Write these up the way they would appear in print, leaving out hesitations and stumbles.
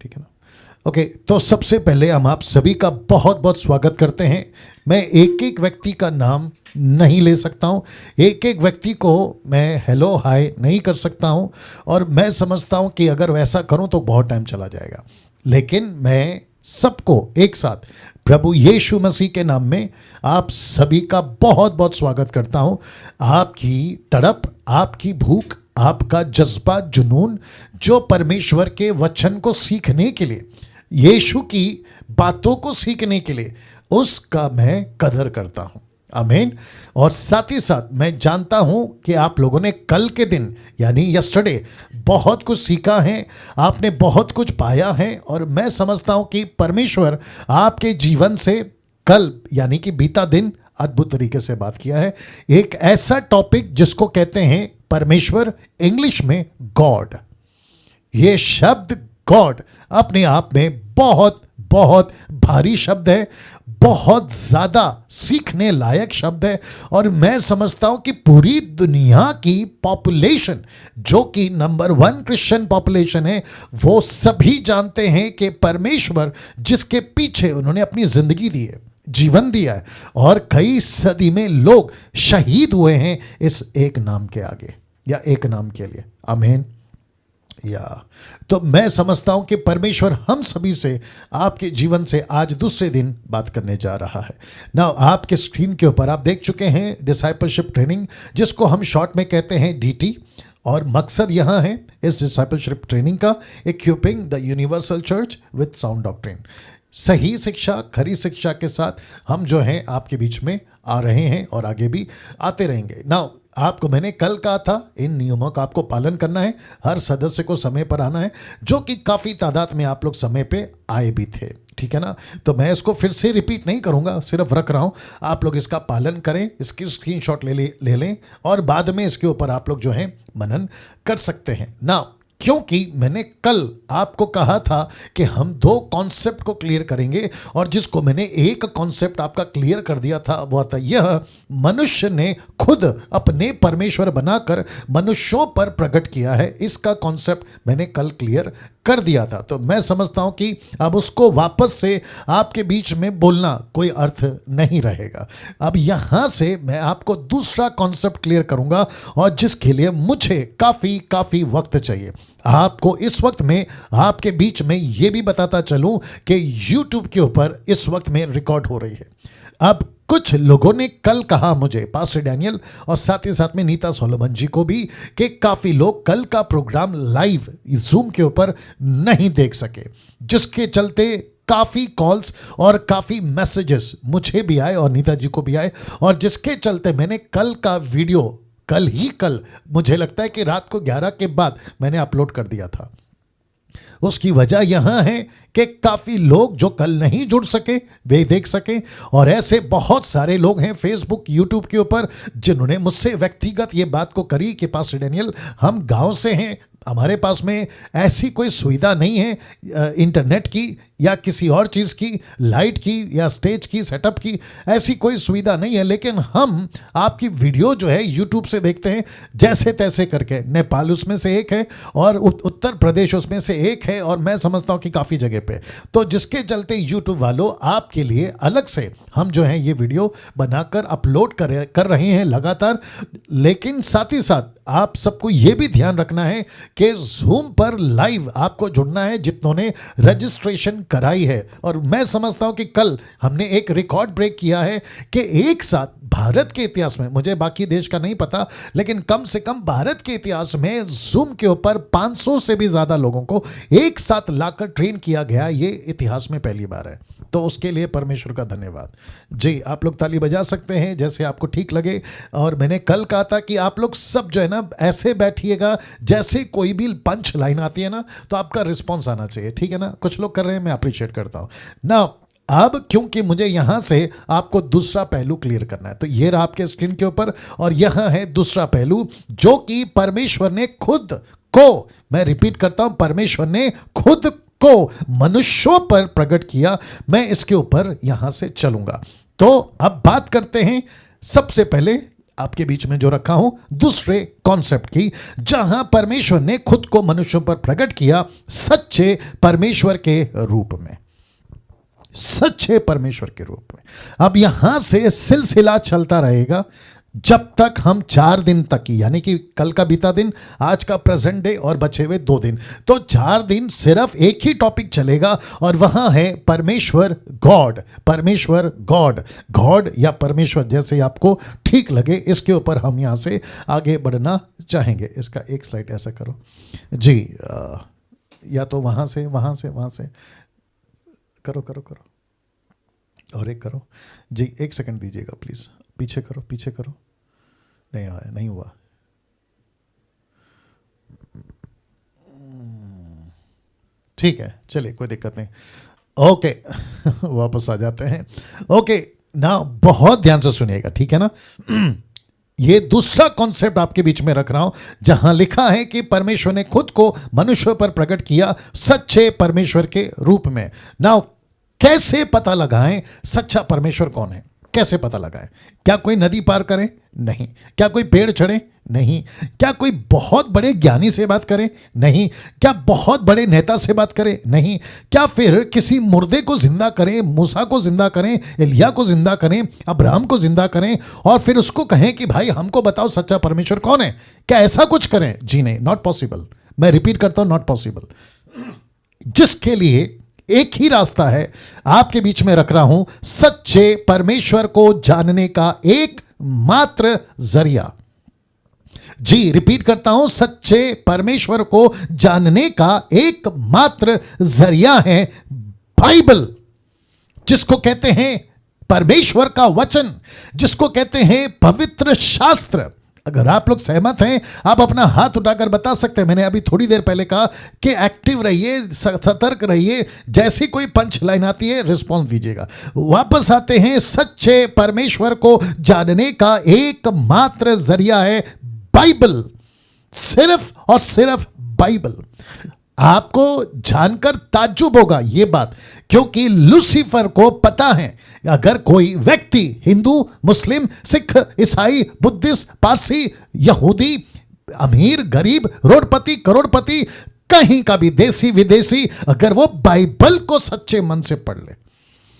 ठीक है ना। ओके, तो सबसे पहले हम आप सभी का बहुत बहुत स्वागत करते हैं। मैं एक एक व्यक्ति का नाम नहीं ले सकता हूँ, एक एक व्यक्ति को मैं हेलो हाय नहीं कर सकता हूँ, और मैं समझता हूँ कि अगर वैसा करूँ तो बहुत टाइम चला जाएगा। लेकिन मैं सबको एक साथ प्रभु यीशु मसीह के नाम में आप सभी का बहुत बहुत स्वागत करता हूँ। आपकी तड़प, आपकी भूख, आपका जज्बा, जुनून, जो परमेश्वर के वचन को सीखने के लिए, यीशु की बातों को सीखने के लिए, उसका मैं कदर करता हूं। आमीन। और साथ ही साथ मैं जानता हूं कि आप लोगों ने कल के दिन यानी यस्टरडे बहुत कुछ सीखा है, आपने बहुत कुछ पाया है, और मैं समझता हूं कि परमेश्वर आपके जीवन से कल यानी कि बीता दिन अद्भुत तरीके से बात किया है। एक ऐसा टॉपिक जिसको कहते हैं परमेश्वर, इंग्लिश में गॉड। ये शब्द गॉड अपने आप में बहुत बहुत भारी शब्द है, बहुत ज़्यादा सीखने लायक शब्द है, और मैं समझता हूं कि पूरी दुनिया की पॉपुलेशन, जो कि नंबर 1 क्रिश्चियन पॉपुलेशन है, वो सभी जानते हैं कि परमेश्वर जिसके पीछे उन्होंने अपनी जिंदगी दी है, जीवन दिया है, और कई सदी में लोग शहीद हुए हैं इस एक नाम के आगे या एक नाम के लिए। आमीन। तो मैं समझता हूं कि परमेश्वर हम सभी से, आपके जीवन से आज दूसरे दिन बात करने जा रहा है ना। आपके स्क्रीन के ऊपर आप देख चुके हैं डिसाइपलशिप ट्रेनिंग, जिसको हम शॉर्ट में कहते हैं डीटी, और मकसद यहां है इस डिसाइपलशिप ट्रेनिंग का, equipping the universal church with sound doctrine. सही शिक्षा, खरी शिक्षा के साथ हम जो हैं आपके बीच में आ रहे हैं और आगे भी आते रहेंगे ना। आपको मैंने कल कहा था इन नियमों का आपको पालन करना है, हर सदस्य को समय पर आना है, जो कि काफ़ी तादाद में आप लोग समय पे आए भी थे, ठीक है ना। तो मैं इसको फिर से रिपीट नहीं करूंगा, सिर्फ रख रहा हूं, आप लोग इसका पालन करें, इसकी स्क्रीनशॉट ले लें, और बाद में इसके ऊपर आप लोग जो है मनन कर सकते हैं ना। क्योंकि मैंने कल आपको कहा था कि हम 2 कॉन्सेप्ट को क्लियर करेंगे, और जिसको मैंने एक कॉन्सेप्ट आपका क्लियर कर दिया था वो था यह, मनुष्य ने खुद अपने परमेश्वर बनाकर मनुष्यों पर प्रकट किया है। इसका कॉन्सेप्ट मैंने कल क्लियर कर दिया था। तो मैं समझता हूं कि अब उसको वापस से आपके बीच में बोलना कोई अर्थ नहीं रहेगा। अब यहां से मैं आपको दूसरा कॉन्सेप्ट क्लियर करूंगा, और जिसके लिए मुझे काफ़ी वक्त चाहिए। आपको इस वक्त में आपके बीच में ये भी बताता चलूं कि YouTube के ऊपर इस वक्त में रिकॉर्ड हो रही है। अब कुछ लोगों ने कल कहा मुझे, पास्टर डैनियल और साथ ही साथ में नीता सोलोमन जी को भी, कि काफ़ी लोग कल का प्रोग्राम लाइव जूम के ऊपर नहीं देख सके, जिसके चलते काफ़ी कॉल्स और काफ़ी मैसेजेस मुझे भी आए और नीता जी को भी आए, और जिसके चलते मैंने कल का वीडियो कल मुझे लगता है कि रात को 11 के बाद मैंने अपलोड कर दिया था। उसकी वजह यहां है कि काफ़ी लोग जो कल नहीं जुड़ सके वे देख सकें, और ऐसे बहुत सारे लोग हैं फेसबुक, यूट्यूब के ऊपर, जिन्होंने मुझसे व्यक्तिगत ये बात को करी कि पास्टर डैनियल, हम गांव से हैं, हमारे पास में ऐसी कोई सुविधा नहीं है इंटरनेट की या किसी और चीज़ की, लाइट की या स्टेज की, सेटअप की, ऐसी कोई सुविधा नहीं है, लेकिन हम आपकी वीडियो जो है यूट्यूब से देखते हैं जैसे तैसे करके। नेपाल उसमें से एक है, और उत्तर प्रदेश उसमें से एक है, और मैं समझता हूँ कि काफ़ी जगह पे, तो जिसके चलते यूट्यूब वालों आपके लिए अलग से हम जो है ये वीडियो बनाकर अपलोड कर रहे हैं लगातार। लेकिन साथ ही साथ आप सबको ये भी ध्यान रखना है कि जूम पर लाइव आपको जुड़ना है जितनों ने रजिस्ट्रेशन कराई है। और मैं समझता हूं कि कल हमने एक रिकॉर्ड ब्रेक किया है कि एक साथ भारत के इतिहास में, मुझे बाकी देश का नहीं पता, लेकिन कम से कम भारत के इतिहास में जूम के ऊपर 500 से भी ज़्यादा लोगों को एक साथ लाकर ट्रेन किया गया, ये इतिहास में पहली बार है। तो उसके लिए परमेश्वर का धन्यवाद जी। आप लोग ताली बजा सकते हैं जैसे आपको ठीक लगे। और मैंने कल कहा था कि आप लोग सब जो है ना ऐसे बैठिएगा जैसे कोई भी पंच लाइन आती है ना, तो आपका रिस्पॉन्स आना चाहिए, ठीक है ना। कुछ लोग कर रहे हैं, मैं अप्रिशिएट करता हूँ ना। अब क्योंकि मुझे यहां से आपको दूसरा पहलू क्लियर करना है, तो ये रहा आपके स्क्रीन के ऊपर, और यहां है दूसरा पहलू, जो कि परमेश्वर ने खुद को, मैं रिपीट करता हूं, परमेश्वर ने खुद को मनुष्यों पर प्रकट किया। मैं इसके ऊपर यहां से चलूंगा। तो अब बात करते हैं सबसे पहले आपके बीच में जो रखा हूं दूसरे कॉन्सेप्ट की, जहां परमेश्वर ने खुद को मनुष्यों पर प्रकट किया सच्चे परमेश्वर के रूप में, सच्चे परमेश्वर के रूप में। अब यहां से सिलसिला चलता रहेगा जब तक हम 4 दिन तक की, यानी कि कल का बीता दिन, आज का प्रेजेंट डे और बचे हुए 2 दिन, तो 4 दिन सिर्फ एक ही टॉपिक चलेगा और वहां है परमेश्वर गॉड। परमेश्वर गॉड, गॉड या परमेश्वर जैसे आपको ठीक लगे, इसके ऊपर हम यहां से आगे बढ़ना चाहेंगे। इसका एक स्लाइड ऐसा करो जी, या तो वहां से करो करो करो, और एक करो जी, 1 सेकंड दीजिएगा प्लीज, पीछे करो, नहीं आया, नहीं हुआ। ठीक है, चलिए कोई दिक्कत नहीं, ओके वापस आ जाते हैं। ओके ना, बहुत ध्यान से सुनिएगा, ठीक है ना। ये दूसरा कॉन्सेप्ट आपके बीच में रख रहा हूं, जहां लिखा है कि परमेश्वर ने खुद को मनुष्य पर प्रकट किया सच्चे परमेश्वर के रूप में। नाउ कैसे पता लगाएं सच्चा परमेश्वर कौन है? कैसे पता लगाएं? क्या कोई नदी पार करे? नहीं। क्या कोई पेड़ चढ़े? नहीं। क्या कोई बहुत बड़े ज्ञानी से बात करे? नहीं। क्या बहुत बड़े नेता से बात करे? नहीं। क्या फिर किसी मुर्दे को जिंदा करें, मूसा को जिंदा करें, एलिया को जिंदा करें, अब्राहम को जिंदा करें और फिर उसको कहें कि भाई हमको बताओ सच्चा परमेश्वर कौन है? क्या ऐसा कुछ करें? जी नहीं, नॉट पॉसिबल। मैं रिपीट करता हूं, नॉट पॉसिबल। जिसके लिए एक ही रास्ता है, आपके बीच में रख रहा हूं, सच्चे परमेश्वर को जानने का एक मात्र जरिया। जी रिपीट करता हूं, सच्चे परमेश्वर को जानने का एक मात्र जरिया है बाइबल, जिसको कहते हैं परमेश्वर का वचन, जिसको कहते हैं पवित्र शास्त्र। अगर आप लोग सहमत हैं, आप अपना हाथ उठाकर बता सकते हैं। मैंने अभी थोड़ी देर पहले कहा कि एक्टिव रहिए, सतर्क रहिए, जैसी कोई पंच लाइन आती है रिस्पॉन्स दीजिएगा। वापस आते हैं, सच्चे परमेश्वर को जानने का एकमात्र जरिया है बाइबल, सिर्फ और सिर्फ बाइबल। आपको जानकर ताज्जुब होगा ये बात, क्योंकि लूसीफर को पता है अगर कोई व्यक्ति हिंदू, मुस्लिम, सिख, ईसाई, बुद्धिस्ट, पारसी, यहूदी, अमीर, गरीब, रोडपति, करोड़पति, कहीं का भी देसी विदेशी, अगर वो बाइबल को सच्चे मन से पढ़ ले,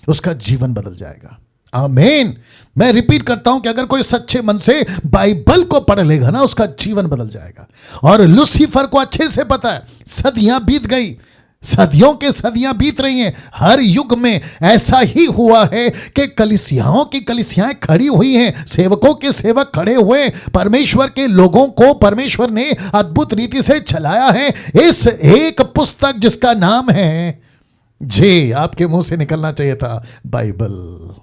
उसका जीवन बदल जाएगा। आमीन। मैं रिपीट करता हूं कि अगर कोई सच्चे मन से बाइबल को पढ़ लेगा ना, उसका जीवन बदल जाएगा। और लूसीफर को अच्छे से पता है, सदियां बीत गई, सदियों के सदियां बीत रही हैं, हर युग में ऐसा ही हुआ है कि कलीसियाओं की कलीसियाएं खड़ी हुई हैं, सेवकों के सेवक खड़े हुए, परमेश्वर के लोगों को परमेश्वर ने अद्भुत रीति से चलाया है। इस एक पुस्तक जिसका नाम है, जी आपके मुंह से निकलना चाहिए था, बाइबल,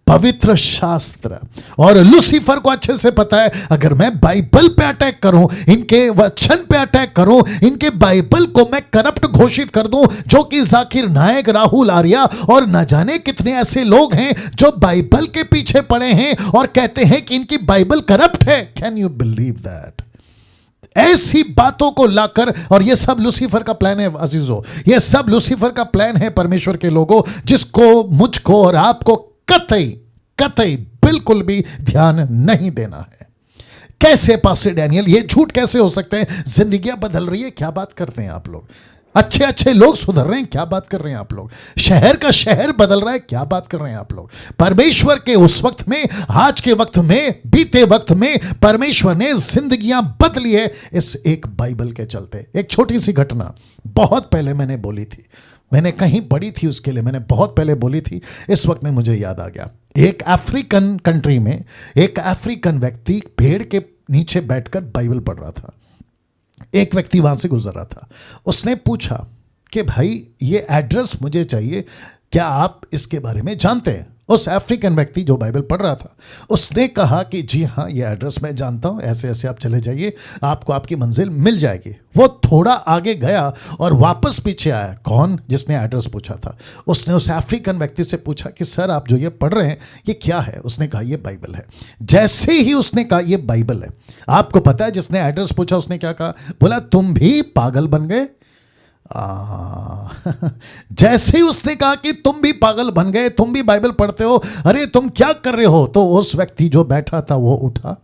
पवित्र शास्त्र। और लूसीफर को अच्छे से पता है अगर मैं बाइबल पे अटैक करूं, इनके वचन पे अटैक करूं, इनके बाइबल को मैं करप्ट घोषित कर दूं, जो कि जाकिर नायक, राहुल आर्या और न जाने कितने ऐसे लोग हैं जो बाइबल के पीछे पड़े हैं और कहते हैं कि इनकी बाइबल करप्ट है। Can you believe that? ऐसी बातों को लाकर, और ये सब लूसीफर का प्लान है अजीजों, ये सब लूसीफर का प्लान है परमेश्वर के लोगों, जिसको, मुझको और आपको कतई बिल्कुल भी ध्यान नहीं देना है। कैसे पास्टर डैनियल, ये झूठ कैसे हो सकते हैं? जिंदगियां बदल रही है, क्या बात करते हैं आप लोग? अच्छे अच्छे लोग सुधर रहे हैं, क्या बात कर रहे हैं आप लोग? शहर का शहर बदल रहा है, क्या बात कर रहे हैं आप लोग? परमेश्वर के उस वक्त में, आज के वक्त में, बीते वक्त में परमेश्वर ने जिंदगियां बदली है इस एक बाइबल के चलते। एक छोटी सी घटना बहुत पहले मैंने बोली थी, मैंने कहीं पढ़ी थी, उसके लिए मैंने बहुत पहले बोली थी, इस वक्त में मुझे याद आ गया। एक अफ्रीकन कंट्री में एक अफ्रीकन व्यक्ति पेड़ के नीचे बैठकर बाइबल पढ़ रहा था। एक व्यक्ति वहां से गुजर रहा था, उसने पूछा कि भाई ये एड्रेस मुझे चाहिए, क्या आप इसके बारे में जानते हैं? उस अफ्रीकन व्यक्ति जो बाइबल पढ़ रहा था, उसने कहा कि जी हाँ, ये एड्रेस मैं जानता हूँ, ऐसे ऐसे आप चले जाइए, आपको आपकी मंजिल मिल जाएगी। वो थोड़ा आगे गया और वापस पीछे आया। कौन? जिसने एड्रेस पूछा था। उसने उस अफ्रीकन व्यक्ति से पूछा कि सर आप जो ये पढ़ रहे हैं ये क्या है? उसने कहा ये बाइबल है। जैसे ही उसने कहा ये बाइबल है, आपको पता है जिसने एड्रेस पूछा उसने क्या कहा? बोला तुम भी पागल बन गए, जैसे ही उसने कहा कि तुम भी पागल बन गए, तुम भी बाइबल पढ़ते हो, अरे तुम क्या कर रहे हो, तो उस व्यक्ति जो बैठा था वो उठा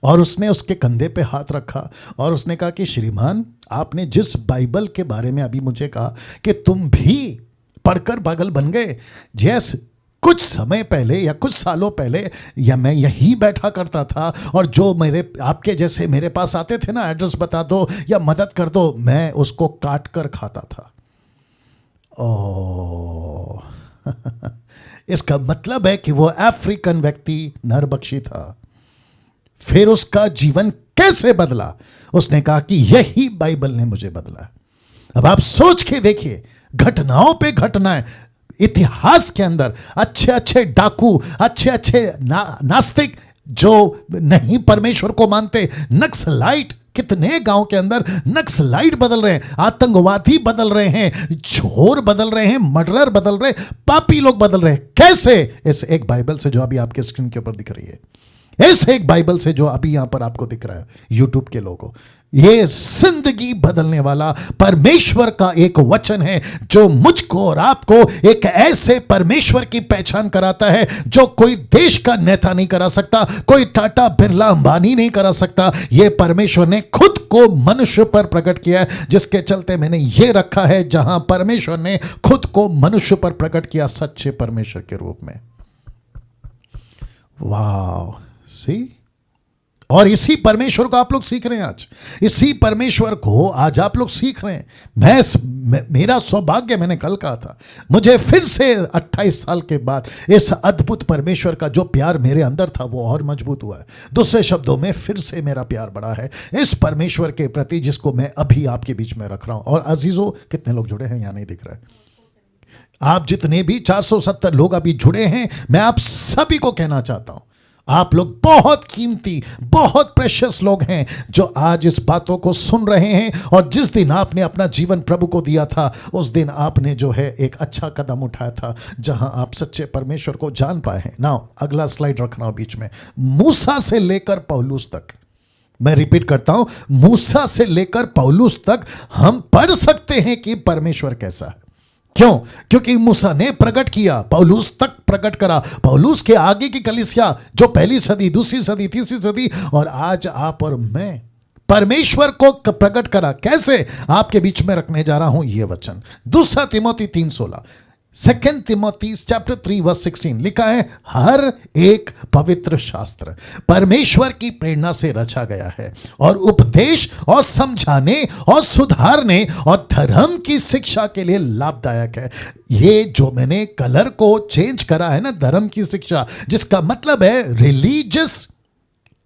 और उसने उसके कंधे पे हाथ रखा और उसने कहा कि श्रीमान, आपने जिस बाइबल के बारे में अभी मुझे कहा कि तुम भी पढ़कर पागल बन गए, जैस कुछ समय पहले या कुछ सालों पहले या मैं यहीं बैठा करता था और जो मेरे आपके जैसे मेरे पास आते थे ना, एड्रेस बता दो या मदद कर दो, मैं उसको काट कर खाता था। ओ इसका मतलब है कि वो अफ्रीकन व्यक्ति नरबक्षी था। फिर उसका जीवन कैसे बदला? उसने कहा कि यही बाइबल ने मुझे बदला। अब आप सोच के देखिए, घटनाओं पे घटनाएं इतिहास के अंदर, अच्छे अच्छे डाकू, अच्छे अच्छे नास्तिक जो नहीं परमेश्वर को मानते, नक्सलाइट, कितने गांव के अंदर नक्सलाइट बदल रहे हैं, आतंकवादी बदल रहे हैं, चोर बदल रहे हैं, मर्डरर बदल रहे हैं, पापी लोग बदल रहे हैं। कैसे? इस एक बाइबल से जो अभी आपके स्क्रीन के ऊपर दिख रही है, इस एक बाइबल से जो अभी यहां पर आपको दिख रहा है यूट्यूब के लोगों, ये जिंदगी बदलने वाला परमेश्वर का एक वचन है जो मुझको और आपको एक ऐसे परमेश्वर की पहचान कराता है जो कोई देश का नेता नहीं करा सकता, कोई टाटा बिरला अंबानी नहीं करा सकता। ये परमेश्वर ने खुद को मनुष्य पर प्रकट किया है, जिसके चलते मैंने ये रखा है, जहां परमेश्वर ने खुद को मनुष्य पर प्रकट किया सच्चे परमेश्वर के रूप में। वाह, सी, और इसी परमेश्वर को आप लोग सीख रहे हैं आज, इसी परमेश्वर को आज आप लोग सीख रहे हैं। मेरा सौभाग्य, मैंने कल कहा था, मुझे फिर से 28 साल के बाद इस अद्भुत परमेश्वर का जो प्यार मेरे अंदर था वो और मजबूत हुआ है। दूसरे शब्दों में, फिर से मेरा प्यार बढ़ा है इस परमेश्वर के प्रति जिसको मैं अभी आपके बीच में रख रहा हूं। और अजीजों, कितने लोग जुड़े हैं यहाँ नहीं दिख रहा है, आप जितने भी 470 लोग अभी जुड़े हैं, मैं आप सभी को कहना चाहता हूं, आप लोग बहुत कीमती, बहुत प्रेशियस लोग हैं जो आज इस बातों को सुन रहे हैं। और जिस दिन आपने अपना जीवन प्रभु को दिया था, उस दिन आपने जो है एक अच्छा कदम उठाया था जहां आप सच्चे परमेश्वर को जान पाए हैं। नाउ अगला स्लाइड रखना बीच में। मूसा से लेकर पौलुस तक, मैं रिपीट करता हूं, मूसा से लेकर पौलुस तक हम पढ़ सकते हैं कि परमेश्वर कैसा है। क्यों? क्योंकि मूसा ने प्रकट किया, पौलुस तक प्रकट करा, पौलुस के आगे की कलीसिया जो पहली सदी, दूसरी सदी, तीसरी सदी, और आज आप और मैं परमेश्वर को प्रकट करा। कैसे? आपके बीच में रखने जा रहा हूं यह वचन, 2 तिमोथी 3:16, 2 तिमोथी चैप्टर 3 वर्स 16 लिखा है, हर एक पवित्र शास्त्र परमेश्वर की प्रेरणा से रचा गया है और उपदेश और समझाने और सुधारने और धर्म की शिक्षा के लिए लाभदायक है। ये जो मैंने कलर को चेंज करा है ना, धर्म की शिक्षा, जिसका मतलब है रिलीजियस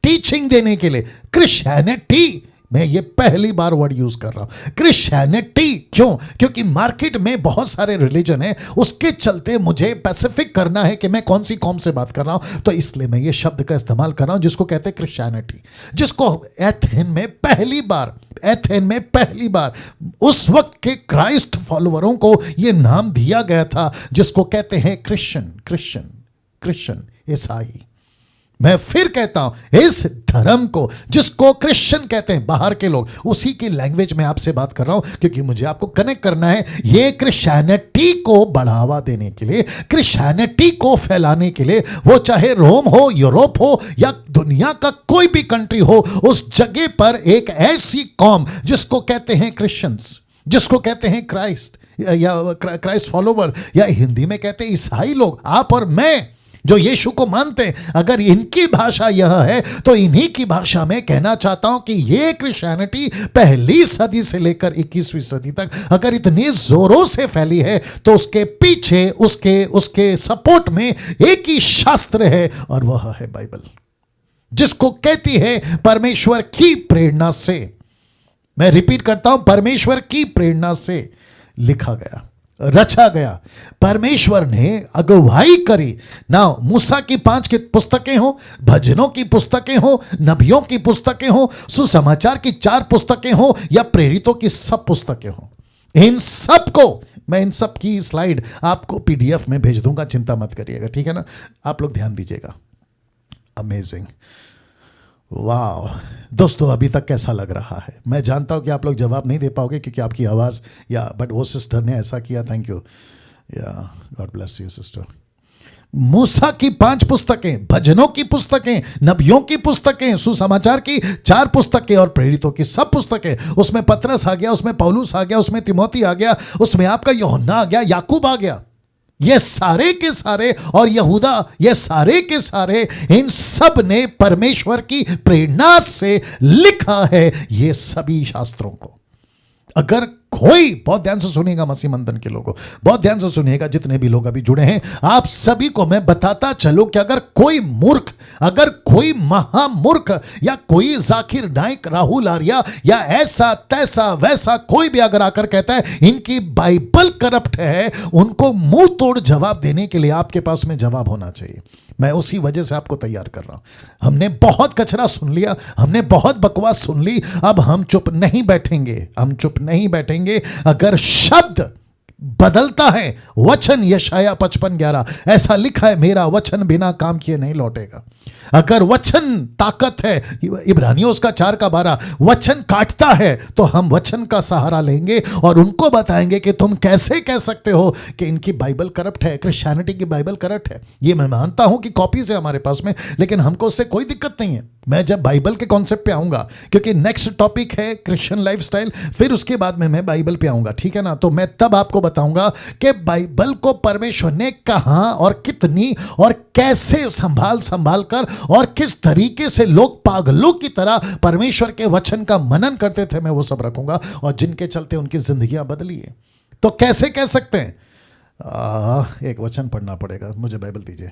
टीचिंग देने के लिए, क्रिश्चियनिटी, मैं ये पहली बार वर्ड यूज कर रहा हूं, क्रिश्चियनिटी। क्यों? क्योंकि मार्केट में बहुत सारे रिलीजन है, उसके चलते मुझे स्पेसिफिक करना है कि मैं कौन सी कौम से बात कर रहा हूं, तो इसलिए मैं ये शब्द का इस्तेमाल कर रहा हूं जिसको कहते हैं क्रिश्चियनिटी, जिसको एथेन में पहली बार उस वक्त के क्राइस्ट फॉलोअरों को यह नाम दिया गया था, जिसको कहते हैं क्रिश्चियन, ईसाई। मैं फिर कहता हूं, इस धर्म को जिसको क्रिश्चियन कहते हैं बाहर के लोग, उसी की लैंग्वेज में आपसे बात कर रहा हूं, क्योंकि मुझे आपको कनेक्ट करना है। ये क्रिश्चियनिटी को बढ़ावा देने के लिए, क्रिश्चियनिटी को फैलाने के लिए, वो चाहे रोम हो, यूरोप हो या दुनिया का कोई भी कंट्री हो, उस जगह पर एक ऐसी कौम जिसको कहते हैं क्रिश्चियंस, जिसको कहते हैं क्राइस्ट या क्राइस्ट फॉलोवर, या हिंदी में कहते हैं ईसाई लोग, आप और मैं जो यीशु को मानते हैं, अगर इनकी भाषा यह है तो इन्हीं की भाषा में कहना चाहता हूं कि ये क्रिश्चियनिटी पहली सदी से लेकर 21वीं सदी तक अगर इतनी जोरों से फैली है, तो उसके पीछे, उसके सपोर्ट में एक ही शास्त्र है, और वह है बाइबल, जिसको कहती है परमेश्वर की प्रेरणा से। मैं रिपीट करता हूं, परमेश्वर की प्रेरणा से लिखा गया, रचा गया, परमेश्वर ने अगुवाई करी ना। मूसा की 5 की पुस्तकें हो, भजनों की पुस्तकें हो, नबियों की पुस्तकें हो, सुसमाचार की 4 पुस्तकें हो, या प्रेरितों की सब पुस्तकें हो, इन सब को मैं, इन सब की स्लाइड आपको PDF में भेज दूंगा, चिंता मत करिएगा, ठीक है ना? आप लोग ध्यान दीजिएगा। अमेजिंग, वाह दोस्तों, अभी तक कैसा लग रहा है? मैं जानता हूं कि आप लोग जवाब नहीं दे पाओगे क्योंकि आपकी आवाज़ या बट वो सिस्टर ने ऐसा किया, थैंक यू या गॉड ब्लेस यू सिस्टर। मूसा की 5 पुस्तकें, भजनों की पुस्तकें, नबियों की पुस्तकें, सुसमाचार की 4 पुस्तकें और प्रेरितों की सब पुस्तकें, उसमें पतरस आ गया, उसमें पौलुस आ गया, उसमें तिमोथी आ गया, उसमें आपका यूहन्ना आ गया, याकूब आ गया, ये सारे के सारे और यहूदा, ये सारे के सारे, इन सब ने परमेश्वर की प्रेरणा से लिखा है ये सभी शास्त्रों को। अगर कोई, बहुत ध्यान से सुनिएगा मसीह मंथन के लोगों, बहुत ध्यान से सुनिएगा जितने भी लोग अभी जुड़े हैं, आप सभी को मैं बताता चलूं कि अगर कोई मूर्ख, अगर कोई महामूर्ख या कोई जाकिर नाइक, राहुल आर्या या ऐसा तैसा वैसा कोई भी अगर आकर कहता है इनकी बाइबल करप्ट है, उनको मुंह तोड़ जवाब देने के लिए आपके पास में जवाब होना चाहिए। मैं उसी वजह से आपको तैयार कर रहा हूं। हमने बहुत कचरा सुन लिया, हमने बहुत बकवास सुन ली, अब हम चुप नहीं बैठेंगे, हम चुप नहीं बैठेंगे। अगर शब्द बदलता है, वचन, यशाया 55:11 ऐसा लिखा है, मेरा वचन बिना काम किए नहीं लौटेगा। अगर वचन ताकत है, इब्रानियों उसका 4:12, वचन काटता है, तो हम वचन का सहारा लेंगे और उनको बताएंगे कि तुम कैसे कह सकते हो कि इनकी बाइबल करप्ट है, क्रिश्चियनिटी की बाइबल करप्ट है। ये मैं मानता हूं कि कॉपीज है हमारे पास में, लेकिन हमको उससे कोई दिक्कत नहीं है। मैं जब बाइबल के कॉन्सेप्ट पे आऊंगा, क्योंकि नेक्स्ट टॉपिक है क्रिश्चियन लाइफस्टाइल, फिर उसके बाद में मैं बाइबल पे आऊंगा, ठीक है ना? तो मैं तब आपको बताऊंगा कि बाइबल को परमेश्वर ने कहां और कितनी और कैसे संभाल कर और किस तरीके से लोग पागलों की तरह परमेश्वर के वचन का मनन करते थे, मैं वो सब रखूंगा, और जिनके चलते उनकी जिंदगियां बदली है। तो कैसे कह सकते हैं? एक वचन पढ़ना पड़ेगा, मुझे बाइबल दीजिए।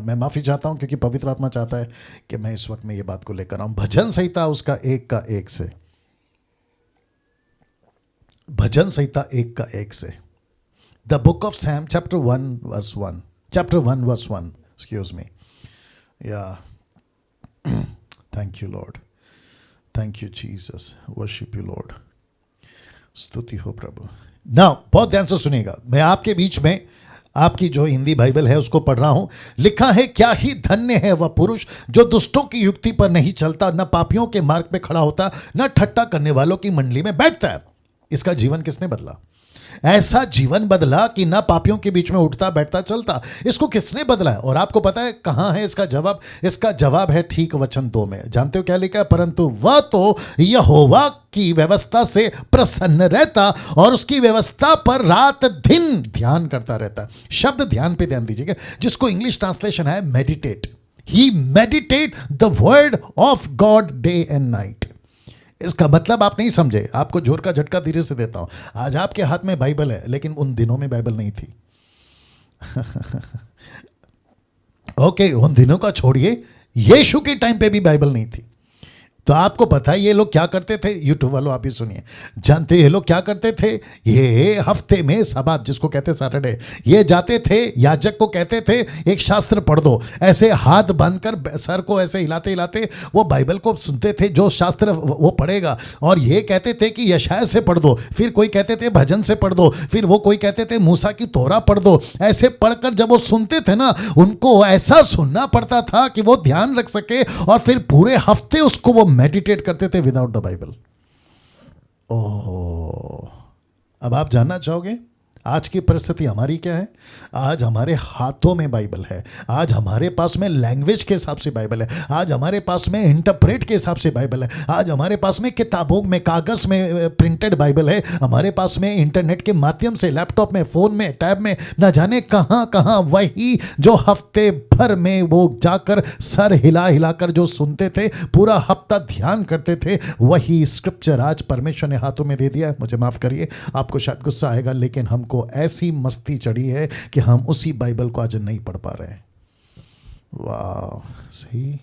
मैं माफ़ी चाहता हूं क्योंकि पवित्र आत्मा चाहता है कि मैं इस वक्त में ये बात को लेकर आऊं। भजन संहिता उसका 1 से, भजन संहिता 1 से, the book of Psalm chapter 1 verse 1, chapter 1 verse 1, excuse me, या thank you lord, thank you Jesus, worship you lord, स्तुति हो प्रभु। ना बहुत ध्यान से सुनिएगा, मैं आपके बीच में आपकी जो हिंदी बाइबल है उसको पढ़ रहा हूं। लिखा है, क्या ही धन्य है वह पुरुष जो दुष्टों की युक्ति पर नहीं चलता, न पापियों के मार्ग में खड़ा होता, न ठट्टा करने वालों की मंडली में बैठता है। इसका जीवन किसने बदला? ऐसा जीवन बदला कि ना पापियों के बीच में उठता बैठता चलता। इसको किसने बदला है? और आपको पता है कहां है इसका जवाब? इसका जवाब है ठीक वचन 2 में। जानते हो क्या लिखा है? परंतु वह तो यहोवा की व्यवस्था से प्रसन्न रहता और उसकी व्यवस्था पर रात दिन ध्यान करता रहता। शब्द ध्यान पे ध्यान दीजिएगा, जिसको इंग्लिश ट्रांसलेशन है meditate. He meditate the word of God day and night. इसका मतलब आप नहीं समझे, आपको जोर का झटका धीरे से देता हूं। आज आपके हाथ में बाइबल है, लेकिन उन दिनों में बाइबल नहीं थी। ओके, उन दिनों का छोड़िए, यीशु के टाइम पे भी बाइबल नहीं थी। तो आपको पता है ये लोग क्या करते थे? यूट्यूब वालों आप ही सुनिए, जानते ये लोग क्या करते थे? ये हफ्ते में सबात, जिसको कहते सैटरडे, ये जाते थे, याजक को कहते थे एक शास्त्र पढ़ दो, ऐसे हाथ बांधकर सर को ऐसे हिलाते हिलाते वो बाइबल को सुनते थे, जो शास्त्र वो पढ़ेगा, और ये कहते थे कि यशाया से पढ़ दो, फिर कोई कहते थे भजन से पढ़ दो, फिर वो कोई कहते थे मूसा की तोरा पढ़ दो। ऐसे पढ़कर जब वो सुनते थे ना, उनको ऐसा सुनना पड़ता था कि वो ध्यान रख सके, और फिर पूरे हफ्ते उसको वो मेडिटेट करते थे विदाउट द बाइबल। ओह, अब आप जानना चाहोगे आज की परिस्थिति हमारी क्या है? आज हमारे हाथों में बाइबल है, आज हमारे पास में लैंग्वेज के हिसाब से बाइबल है, आज हमारे पास में इंटरप्रेट के हिसाब से बाइबल है, आज हमारे पास में किताबों में कागज़ में प्रिंटेड बाइबल है, हमारे पास में इंटरनेट के माध्यम से, लैपटॉप में, फ़ोन में, टैब में, न जाने कहाँ कहाँ, वही जो हफ्ते भर में वो जाकर सर हिला हिलाकर जो सुनते थे, पूरा हफ्ता ध्यान करते थे, वही स्क्रिप्चर आज परमेश्वर ने हाथों में दे दिया है। मुझे माफ़ करिए, आपको शायद गुस्सा आएगा, लेकिन हमको ऐसी मस्ती चढ़ी है कि हम उसी बाइबल को आज नहीं पढ़ पा रहे हैं। वाह, सही।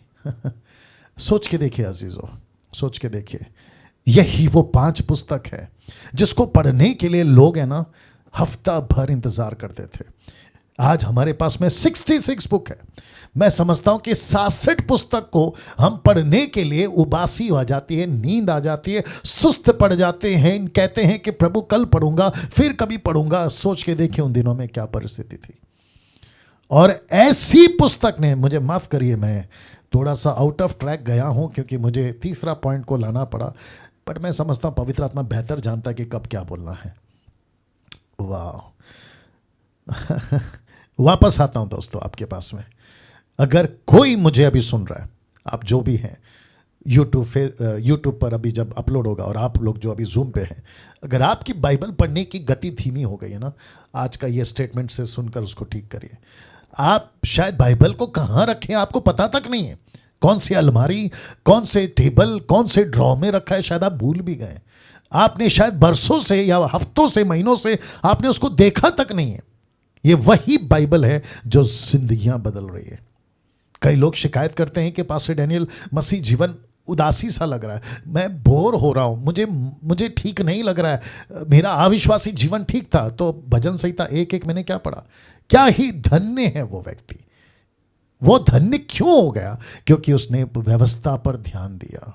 सोच के देखिए अजीजों, सोच के देखिए, यही वो 5 पुस्तक है जिसको पढ़ने के लिए लोग है ना हफ्ता भर इंतजार करते थे। आज हमारे पास में 66 बुक है। मैं समझता हूं कि 66 पुस्तक को हम पढ़ने के लिए उबासी आ जाती है, नींद आ जाती है, सुस्त पड़ जाते हैं, कहते हैं कि प्रभु कल पढ़ूंगा, फिर कभी पढ़ूंगा। सोच के देखिए उन दिनों में क्या परिस्थिति थी। और ऐसी पुस्तक ने, मुझे माफ करिए, मैं थोड़ा सा आउट ऑफ ट्रैक गया हूं क्योंकि मुझे तीसरा पॉइंट को लाना पड़ा, बट मैं समझता हूं पवित्र आत्मा बेहतर जानता है कि कब क्या बोलना है। वाह वापस आता हूं दोस्तों आपके पास में। अगर कोई मुझे अभी सुन रहा है, आप जो भी हैं, यूट्यूब पर अभी जब अपलोड होगा, और आप लोग जो अभी जूम पे हैं, अगर आपकी बाइबल पढ़ने की गति धीमी हो गई है ना, आज का ये स्टेटमेंट से सुनकर उसको ठीक करिए। आप शायद बाइबल को कहाँ रखें आपको पता तक नहीं है, कौन सी अलमारी, कौन से टेबल, कौन से ड्रॉ में रखा है, शायद आप भूल भी गए। आपने शायद बरसों से या हफ्तों से, महीनों से आपने उसको देखा तक नहीं है। ये वही बाइबल है जो जिंदगियां बदल रही है। कई लोग शिकायत करते हैं कि पास्टर डैनियल, मसीह जीवन उदासी सा लग रहा है, मैं बोर हो रहा हूं, मुझे ठीक नहीं लग रहा है, मेरा अविश्वासी जीवन ठीक था। तो भजन संहिता 1:1 मैंने क्या पढ़ा, क्या ही धन्य है वो व्यक्ति। वो धन्य क्यों हो गया? क्योंकि उसने व्यवस्था पर ध्यान दिया।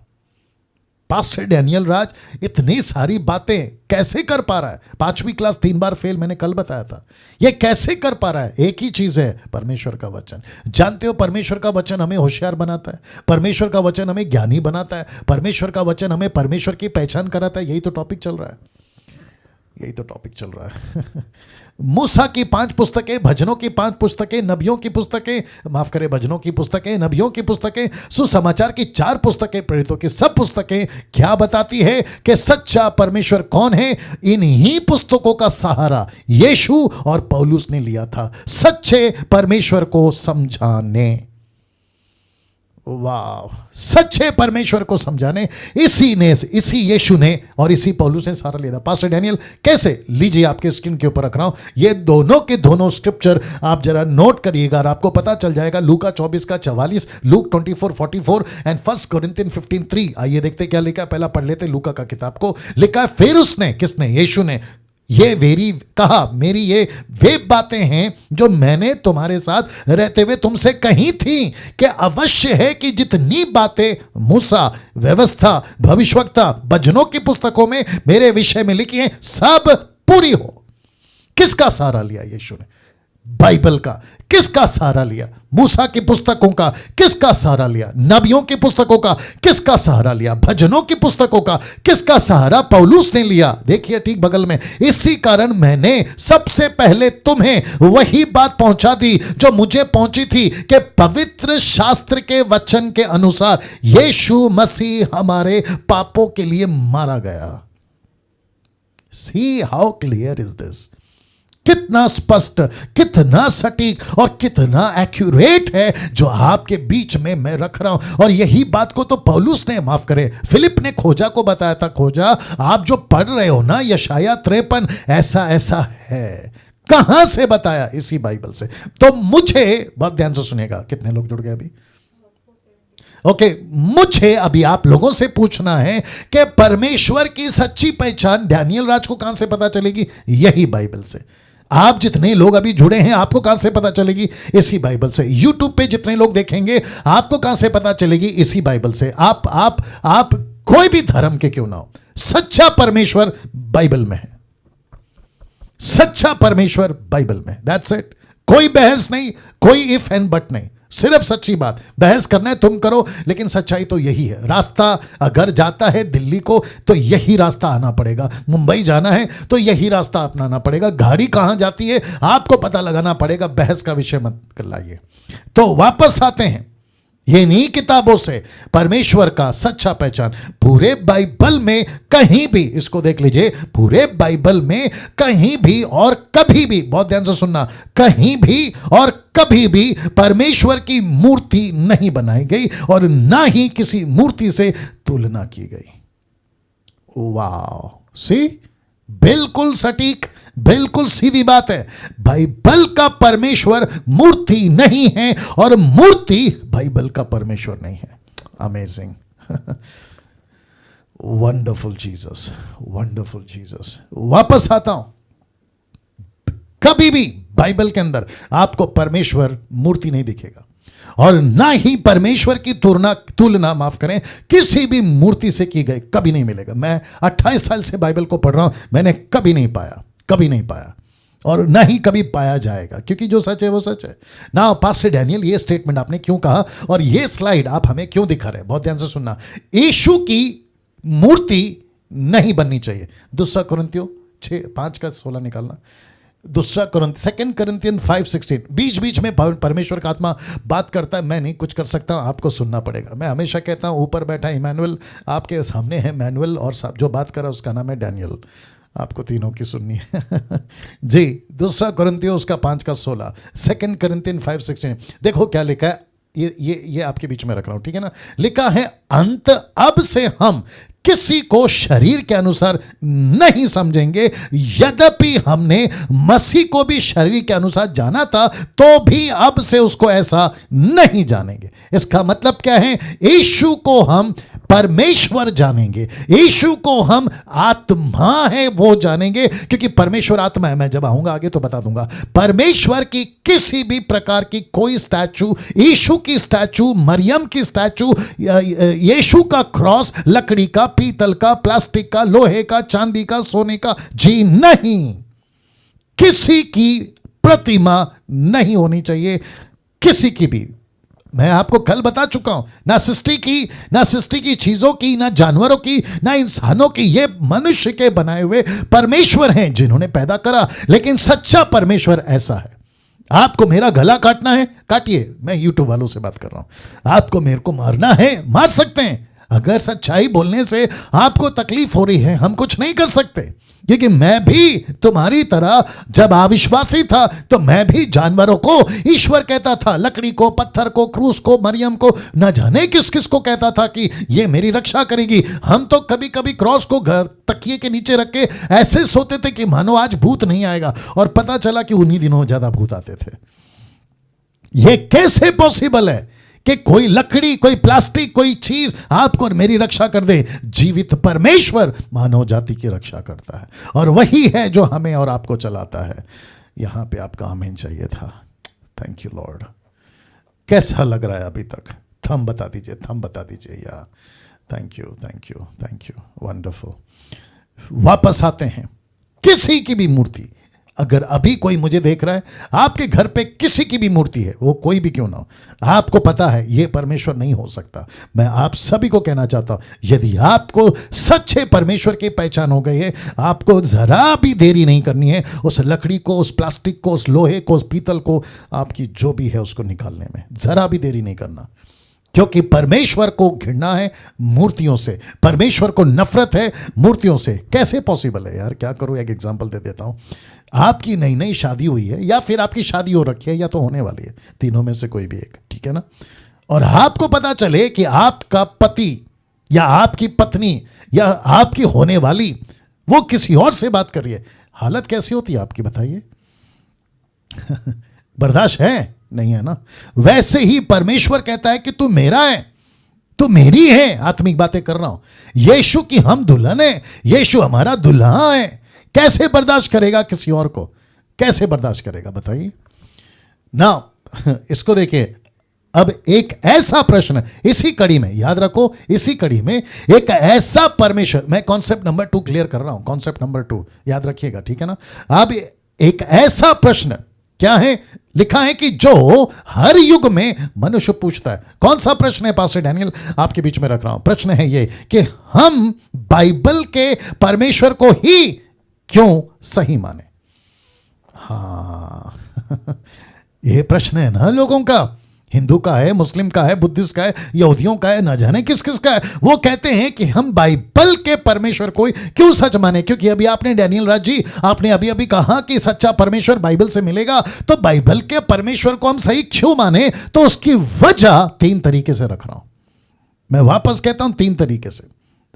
पास्टर डैनियल राज इतनी सारी बातें कैसे कर पा रहा है? 5वीं क्लास 3 बार फेल, मैंने कल बताया था। ये कैसे कर पा रहा है? एक ही चीज है, परमेश्वर का वचन। जानते हो, परमेश्वर का वचन हमें होशियार बनाता है, परमेश्वर का वचन हमें ज्ञानी बनाता है, परमेश्वर का वचन हमें परमेश्वर की पहचान कराता है। यही तो टॉपिक चल रहा है, यही तो टॉपिक चल रहा है। मूसा की 5 पुस्तकें, भजनों की 5 पुस्तकें, नबियों की पुस्तकें, माफ करें, भजनों की पुस्तकें, नबियों की पुस्तकें, सुसमाचार की 4 पुस्तकें, प्रेरितों की सब पुस्तकें क्या बताती है कि सच्चा परमेश्वर कौन है? इन्हीं पुस्तकों का सहारा यीशु और पौलुस ने लिया था सच्चे परमेश्वर को समझाने। वाह, सच्चे परमेश्वर को समझाने इसी यीशु ने और इसी पौलुस ने सारा लिया था। पास्टर डैनियल कैसे? लीजिए, आपके स्क्रीन के ऊपर रख रहा हूं, ये दोनों के दोनों स्क्रिप्चर आप जरा नोट करिएगा और आपको पता चल जाएगा। लूका 24:44, लूक 24:44 एंड 1 कोरिन्थियन 15:3। आइए देखते क्या लिखा है। पहला पढ़ लेते लूका का किताब को। लिखा है, फिर उसने, किसने? यीशु ने, ये मेरी ये वे बातें हैं जो मैंने तुम्हारे साथ रहते हुए तुमसे कही थी कि अवश्य है कि जितनी बातें मूसा, व्यवस्था, भविष्यवक्ता, भजनों की पुस्तकों में मेरे विषय में लिखी हैं सब पूरी हो। किसका सहारा लिया यीशु ने? बाइबल का। किसका सहारा लिया? मूसा की पुस्तकों का। किसका सहारा लिया? नबियों की पुस्तकों का। किसका सहारा लिया? भजनों की पुस्तकों का। किसका सहारा पौलुस ने लिया? देखिए ठीक बगल में, इसी कारण मैंने सबसे पहले तुम्हें वही बात पहुंचा दी जो मुझे पहुंची थी कि पवित्र शास्त्र के वचन के अनुसार यीशु मसीह हमारे पापों के लिए मारा गया। See how clear is this. कितना स्पष्ट, कितना सटीक और कितना एक्यूरेट है जो आपके बीच में मैं रख रहा हूं। और यही बात को तो पौलुस ने, माफ करे, फिलिप ने खोजा को बताया था। खोजा, आप जो पढ़ रहे हो ना यशाया 53, ऐसा ऐसा है। कहां से बताया? इसी बाइबल से। तो मुझे, बहुत ध्यान से सुनेगा, कितने लोग जुड़ गए अभी? ओके, मुझे अभी आप लोगों से पूछना है कि परमेश्वर की सच्ची पहचान डैनियल राज को कहां से पता चलेगी? यही बाइबल से। आप जितने लोग अभी जुड़े हैं, आपको कहां से पता चलेगी? इसी बाइबल से। यूट्यूब पे जितने लोग देखेंगे, आपको कहां से पता चलेगी? इसी बाइबल से। आप कोई भी धर्म के क्यों ना हो, सच्चा परमेश्वर बाइबल में है। सच्चा परमेश्वर बाइबल में, दैट्स इट। कोई बहस नहीं, कोई इफ एंड बट नहीं, सिर्फ सच्ची बात। बहस करना है तुम करो, लेकिन सच्चाई तो यही है। रास्ता अगर जाता है दिल्ली को तो यही रास्ता आना पड़ेगा, मुंबई जाना है तो यही रास्ता अपनाना पड़ेगा। गाड़ी कहां जाती है आपको पता लगाना पड़ेगा। बहस का विषय मत लाइए। तो वापस आते हैं, ये नहीं किताबों से परमेश्वर का सच्चा पहचान पूरे बाइबल में कहीं भी, इसको देख लीजिए, पूरे बाइबल में कहीं भी और कभी भी, बहुत ध्यान से सुनना, कहीं भी और कभी भी परमेश्वर की मूर्ति नहीं बनाई गई और ना ही किसी मूर्ति से तुलना की गई। वाह, सी, बिल्कुल सटीक, बिल्कुल सीधी बात है। बाइबल का परमेश्वर मूर्ति नहीं है और मूर्ति बाइबल का परमेश्वर नहीं है। Amazing, wonderful Jesus, wonderful Jesus. वापस आता हूं, कभी भी बाइबल के अंदर आपको परमेश्वर मूर्ति नहीं दिखेगा और ना ही परमेश्वर की तुलना माफ करें किसी भी मूर्ति से की गई कभी नहीं मिलेगा। मैं 28 साल से बाइबल को पढ़ रहा हूं, मैंने कभी नहीं पाया, कभी नहीं पाया। और ना ही कभी पाया जाएगा, क्योंकि जो सच है वो सच है ना। पास्टर डैनियल, ये स्टेटमेंट आपने क्यों कहा और ये स्लाइड आप हमें क्यों दिखा रहे हैं? बहुत ध्यान से सुनना। यीशु की मूर्ति नहीं बननी चाहिए। दूसरा कुरिन्थियों 5:16 निकालना। Second Corinthians 5:16। बीच बीच में परमेश्वर का आत्मा बात करता है, मैं नहीं कुछ कर सकता, आपको सुनना पड़ेगा। मैं हमेशा कहता हूं ऊपर बैठा इमैनुअल आपके सामने है, मैनुअल, और जो बात कर रहा है उसका नाम है डैनियल। आपको तीनों की सुननी है जी। दूसरा कुरिन्थियों उसका 5:16, सेकंड Corinthians 5:16। देखो क्या लिखा है, ये आपके बीच में रख रहा हूं, ठीक है ना। लिखा है, अंत अब से हम किसी को शरीर के अनुसार नहीं समझेंगे, यद्यपि हमने मसीह को भी शरीर के अनुसार जाना था, तो भी अब से उसको ऐसा नहीं जानेंगे। इसका मतलब क्या है? यीशु को हम परमेश्वर जानेंगे, यीशु को हम आत्मा है वो जानेंगे, क्योंकि परमेश्वर आत्मा है। मैं जब आऊंगा आगे तो बता दूंगा। परमेश्वर की किसी भी प्रकार की कोई स्टैचू, यीशु की स्टैचू, मरियम की स्टैचू, यीशु का क्रॉस, लकड़ी का, पीतल का, प्लास्टिक का, लोहे का, चांदी का, सोने का, जी नहीं, किसी की प्रतिमा नहीं होनी चाहिए, किसी की भी। मैं आपको कल बता चुका हूं, ना सृष्टि की चीजों की, ना जानवरों की, ना इंसानों की। ये मनुष्य के बनाए हुए परमेश्वर हैं जिन्होंने पैदा करा, लेकिन सच्चा परमेश्वर ऐसा है। आपको मेरा गला काटना है, काटिए, मैं यूट्यूब वालों से बात कर रहा हूं। आपको मेरे को मारना है, मार सकते हैं। अगर सच्चाई बोलने से आपको तकलीफ हो रही है, हम कुछ नहीं कर सकते, क्योंकि मैं भी तुम्हारी तरह जब अविश्वासी था तो मैं भी जानवरों को ईश्वर कहता था, लकड़ी को, पत्थर को, क्रूस को, मरियम को, न जाने किस किस को कहता था कि ये मेरी रक्षा करेगी। हम तो कभी कभी क्रॉस को तकिए के नीचे रख के ऐसे सोते थे कि मानो आज भूत नहीं आएगा, और पता चला कि उन्हीं दिनों ज्यादा भूत आते थे। ये कैसे पॉसिबल है कि कोई लकड़ी, कोई प्लास्टिक, कोई चीज आपको और मेरी रक्षा कर दे? जीवित परमेश्वर मानव जाति की रक्षा करता है, और वही है जो हमें और आपको चलाता है। यहां पे आपका आमीन चाहिए था। Thank you Lord. कैसा लग रहा है अभी तक? थम बता दीजिए या। Thank you, wonderful. वापस आते हैं। किसी की भी मूर्ति, अगर अभी कोई मुझे देख रहा है, आपके घर पे किसी की भी मूर्ति है, वो कोई भी क्यों ना हो, आपको पता है ये परमेश्वर नहीं हो सकता। मैं आप सभी को कहना चाहता हूं, यदि आपको सच्चे परमेश्वर की पहचान हो गई है, आपको जरा भी देरी नहीं करनी है उस लकड़ी को, उस प्लास्टिक को, उस लोहे को, उस पीतल को, आपकी जो भी है उसको निकालने में जरा भी देरी नहीं करना। क्योंकि परमेश्वर को घृणा है मूर्तियों से, परमेश्वर को नफरत है मूर्तियों से। कैसे पॉसिबल है यार? क्या करूं, एक एग्जांपल दे देता हूं। आपकी नई नई शादी हुई है, या फिर आपकी शादी हो रखी है, या तो होने वाली है, तीनों में से कोई भी एक, ठीक है ना। और आपको पता चले कि आपका पति या आपकी पत्नी या आपकी होने वाली वो किसी और से बात कर रही है, हालत कैसी होती है आपकी, बताइए? बर्दाश्त है? नहीं है ना। वैसे ही परमेश्वर कहता है कि तू मेरा है, तू मेरी है। आत्मिक बातें कर रहा हूं। यीशु की हम दुल्हन है, यीशु हमारा दुल्हा है। कैसे बर्दाश्त करेगा किसी और को? कैसे बर्दाश्त करेगा बताइए ना। इसको देखिए, अब एक ऐसा प्रश्न इसी कड़ी में, याद रखो, इसी कड़ी में एक ऐसा परमेश्वर, मैं कॉन्सेप्ट नंबर 2 क्लियर कर रहा हूं, कॉन्सेप्ट नंबर 2 याद रखिएगा, ठीक है ना। अब एक ऐसा प्रश्न क्या है, लिखा है कि जो हर युग में मनुष्य पूछता है। कौन सा प्रश्न है पास्टर डैनियल? आपके बीच में रख रहा हूं। प्रश्न है ये कि हम बाइबल के परमेश्वर को ही क्यों सही माने? हाँ ये प्रश्न है ना लोगों का। हिंदू का है, मुस्लिम का है, बुद्धिस्ट का है, यहूदियों का है, न जाने किस किस का है। वो कहते हैं कि हम बाइबल के परमेश्वर को क्यों सच माने? क्योंकि अभी आपने डैनियल राज जी, आपने अभी अभी कहा कि सच्चा परमेश्वर बाइबल से मिलेगा, तो बाइबल के परमेश्वर को हम सही क्यों माने? तो उसकी वजह 3 तरीके से रख रहा हूं। मैं वापस कहता हूं 3 तरीके से।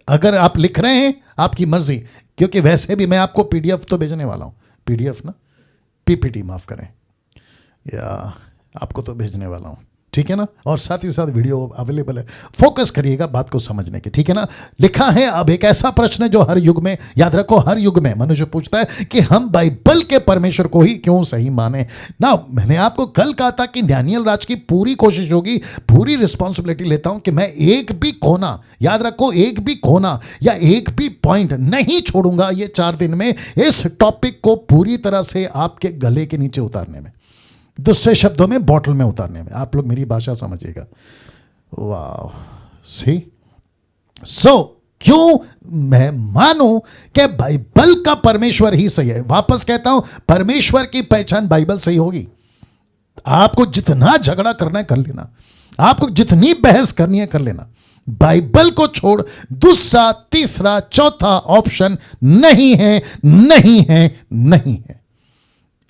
अगर आप लिख रहे हैं आपकी मर्जी, क्योंकि वैसे भी मैं आपको पीडीएफ तो भेजने वाला हूं, पीडीएफ ना, पीपीटी माफ करें, या आपको तो भेजने वाला हूं, ठीक है ना, और साथ ही साथ वीडियो अवेलेबल है। फोकस करिएगा बात को समझने की, ठीक है ना। लिखा है, अब एक ऐसा प्रश्न है जो हर युग में, याद रखो, हर युग में मनुष्य पूछता है कि हम बाइबल के परमेश्वर को ही क्यों सही माने ना। मैंने आपको कल कहा था कि डैनियल राज की पूरी कोशिश होगी, पूरी रिस्पॉन्सिबिलिटी लेता हूं कि मैं एक भी कोना, याद रखो, एक भी कोना या एक भी पॉइंट नहीं छोड़ूंगा ये 4 दिन में, इस टॉपिक को पूरी तरह से आपके गले के नीचे उतारने में, दूसरे शब्दों में बॉटल में उतारने में। आप लोग मेरी भाषा समझिएगा। वाह, सी सो क्यों मैं मानूं कि बाइबल का परमेश्वर ही सही है। वापस कहता हूं, परमेश्वर की पहचान बाइबल से ही होगी। आपको जितना झगड़ा करना है कर लेना, आपको जितनी बहस करनी है कर लेना, बाइबल को छोड़ दूसरा, तीसरा, चौथा ऑप्शन नहीं है, नहीं है, नहीं है।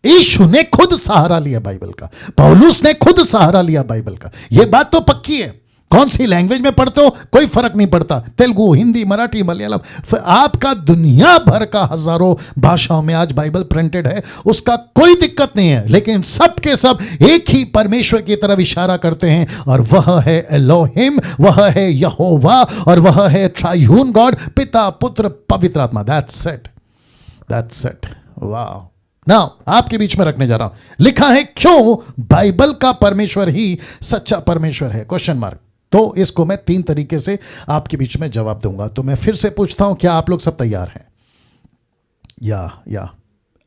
यीशु ने खुद सहारा लिया बाइबल का, पौलुस ने खुद सहारा लिया बाइबल का। यह बात तो पक्की है। कौन सी लैंग्वेज में पढ़ते हो कोई फर्क नहीं पड़ता, तेलुगु, हिंदी, मराठी, मलयालम, आपका दुनिया भर का हजारों भाषाओं में आज बाइबल प्रिंटेड है, उसका कोई दिक्कत नहीं है। लेकिन सब के सब एक ही परमेश्वर की तरफ इशारा करते हैं, और वह है एलोहिम, वह है यहोवा, और वह है ट्रायून गॉड, पिता, पुत्र, पवित्र आत्मा। That's it, that's it. वाह। नाउ आपके बीच में रखने जा रहा हूं, लिखा है, क्यों बाइबल का परमेश्वर ही सच्चा परमेश्वर है, क्वेश्चन मार्क। तो इसको मैं 3 तरीके से आपके बीच में जवाब दूंगा। तो मैं फिर से पूछता हूं, क्या आप लोग सब तैयार हैं? या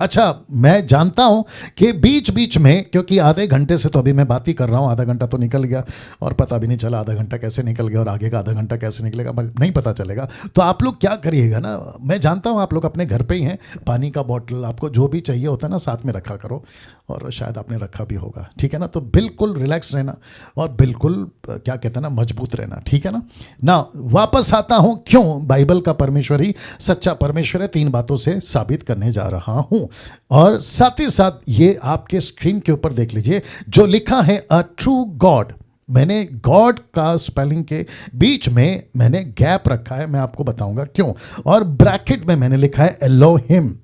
अच्छा, मैं जानता हूं कि बीच बीच में, क्योंकि आधे घंटे से तो अभी मैं बात ही कर रहा हूं, आधा घंटा तो निकल गया और पता भी नहीं चला आधा घंटा कैसे निकल गया और आगे का आधा घंटा कैसे निकलेगा नहीं पता चलेगा। तो आप लोग क्या करिएगा ना, मैं जानता हूं आप लोग अपने घर पे ही हैं, पानी का बॉटल, आपको जो भी चाहिए होता है ना साथ में रखा करो, और शायद आपने रखा भी होगा, ठीक है ना। तो बिल्कुल रिलैक्स रहना और बिल्कुल क्या कहते हैं ना, मजबूत रहना, ठीक है ना। ना वापस आता हूं, क्यों बाइबल का परमेश्वर ही सच्चा परमेश्वर है, 3 बातों से साबित करने जा रहा हूं। और साथ ही साथ ये आपके स्क्रीन के ऊपर देख लीजिए जो लिखा है, अ ट्रू गॉड। मैंने गॉड का स्पेलिंग के बीच में मैंने गैप रखा है, मैं आपको बताऊंगा क्यों। और ब्रैकेट में मैंने लिखा है एलोहिम।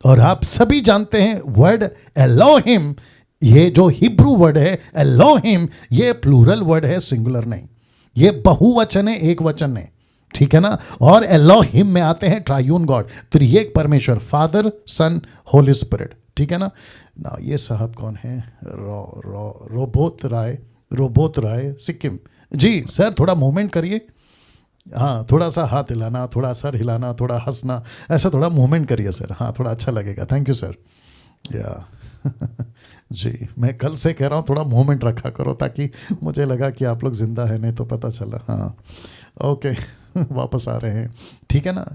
और आप सभी जानते हैं वर्ड एलोहिम, ये जो हिब्रू वर्ड है एलोहिम, ये प्लूरल वर्ड है, सिंगुलर नहीं, ये बहुवचन है, एक वचन नहीं, ठीक है ना। और एलोहिम में आते हैं ट्रायून गॉड, त्रिएक परमेश्वर, फादर, सन, होली स्पिरिट, ठीक है ना। ना ये साहब कौन है? रोबोत राय सिक्किम जी। सर थोड़ा मूवमेंट करिए, हाँ, थोड़ा सा हाथ हिलाना, थोड़ा सर हिलाना, थोड़ा हंसना, ऐसा थोड़ा मूवमेंट करिए सर, हाँ थोड़ा अच्छा लगेगा। Thank you sir. या जी, मैं कल से कह रहा हूँ थोड़ा मूवमेंट रखा करो, ताकि मुझे लगा कि आप लोग जिंदा है, नहीं तो पता चला। हाँ ओके वापस आ रहे हैं, ठीक है ना।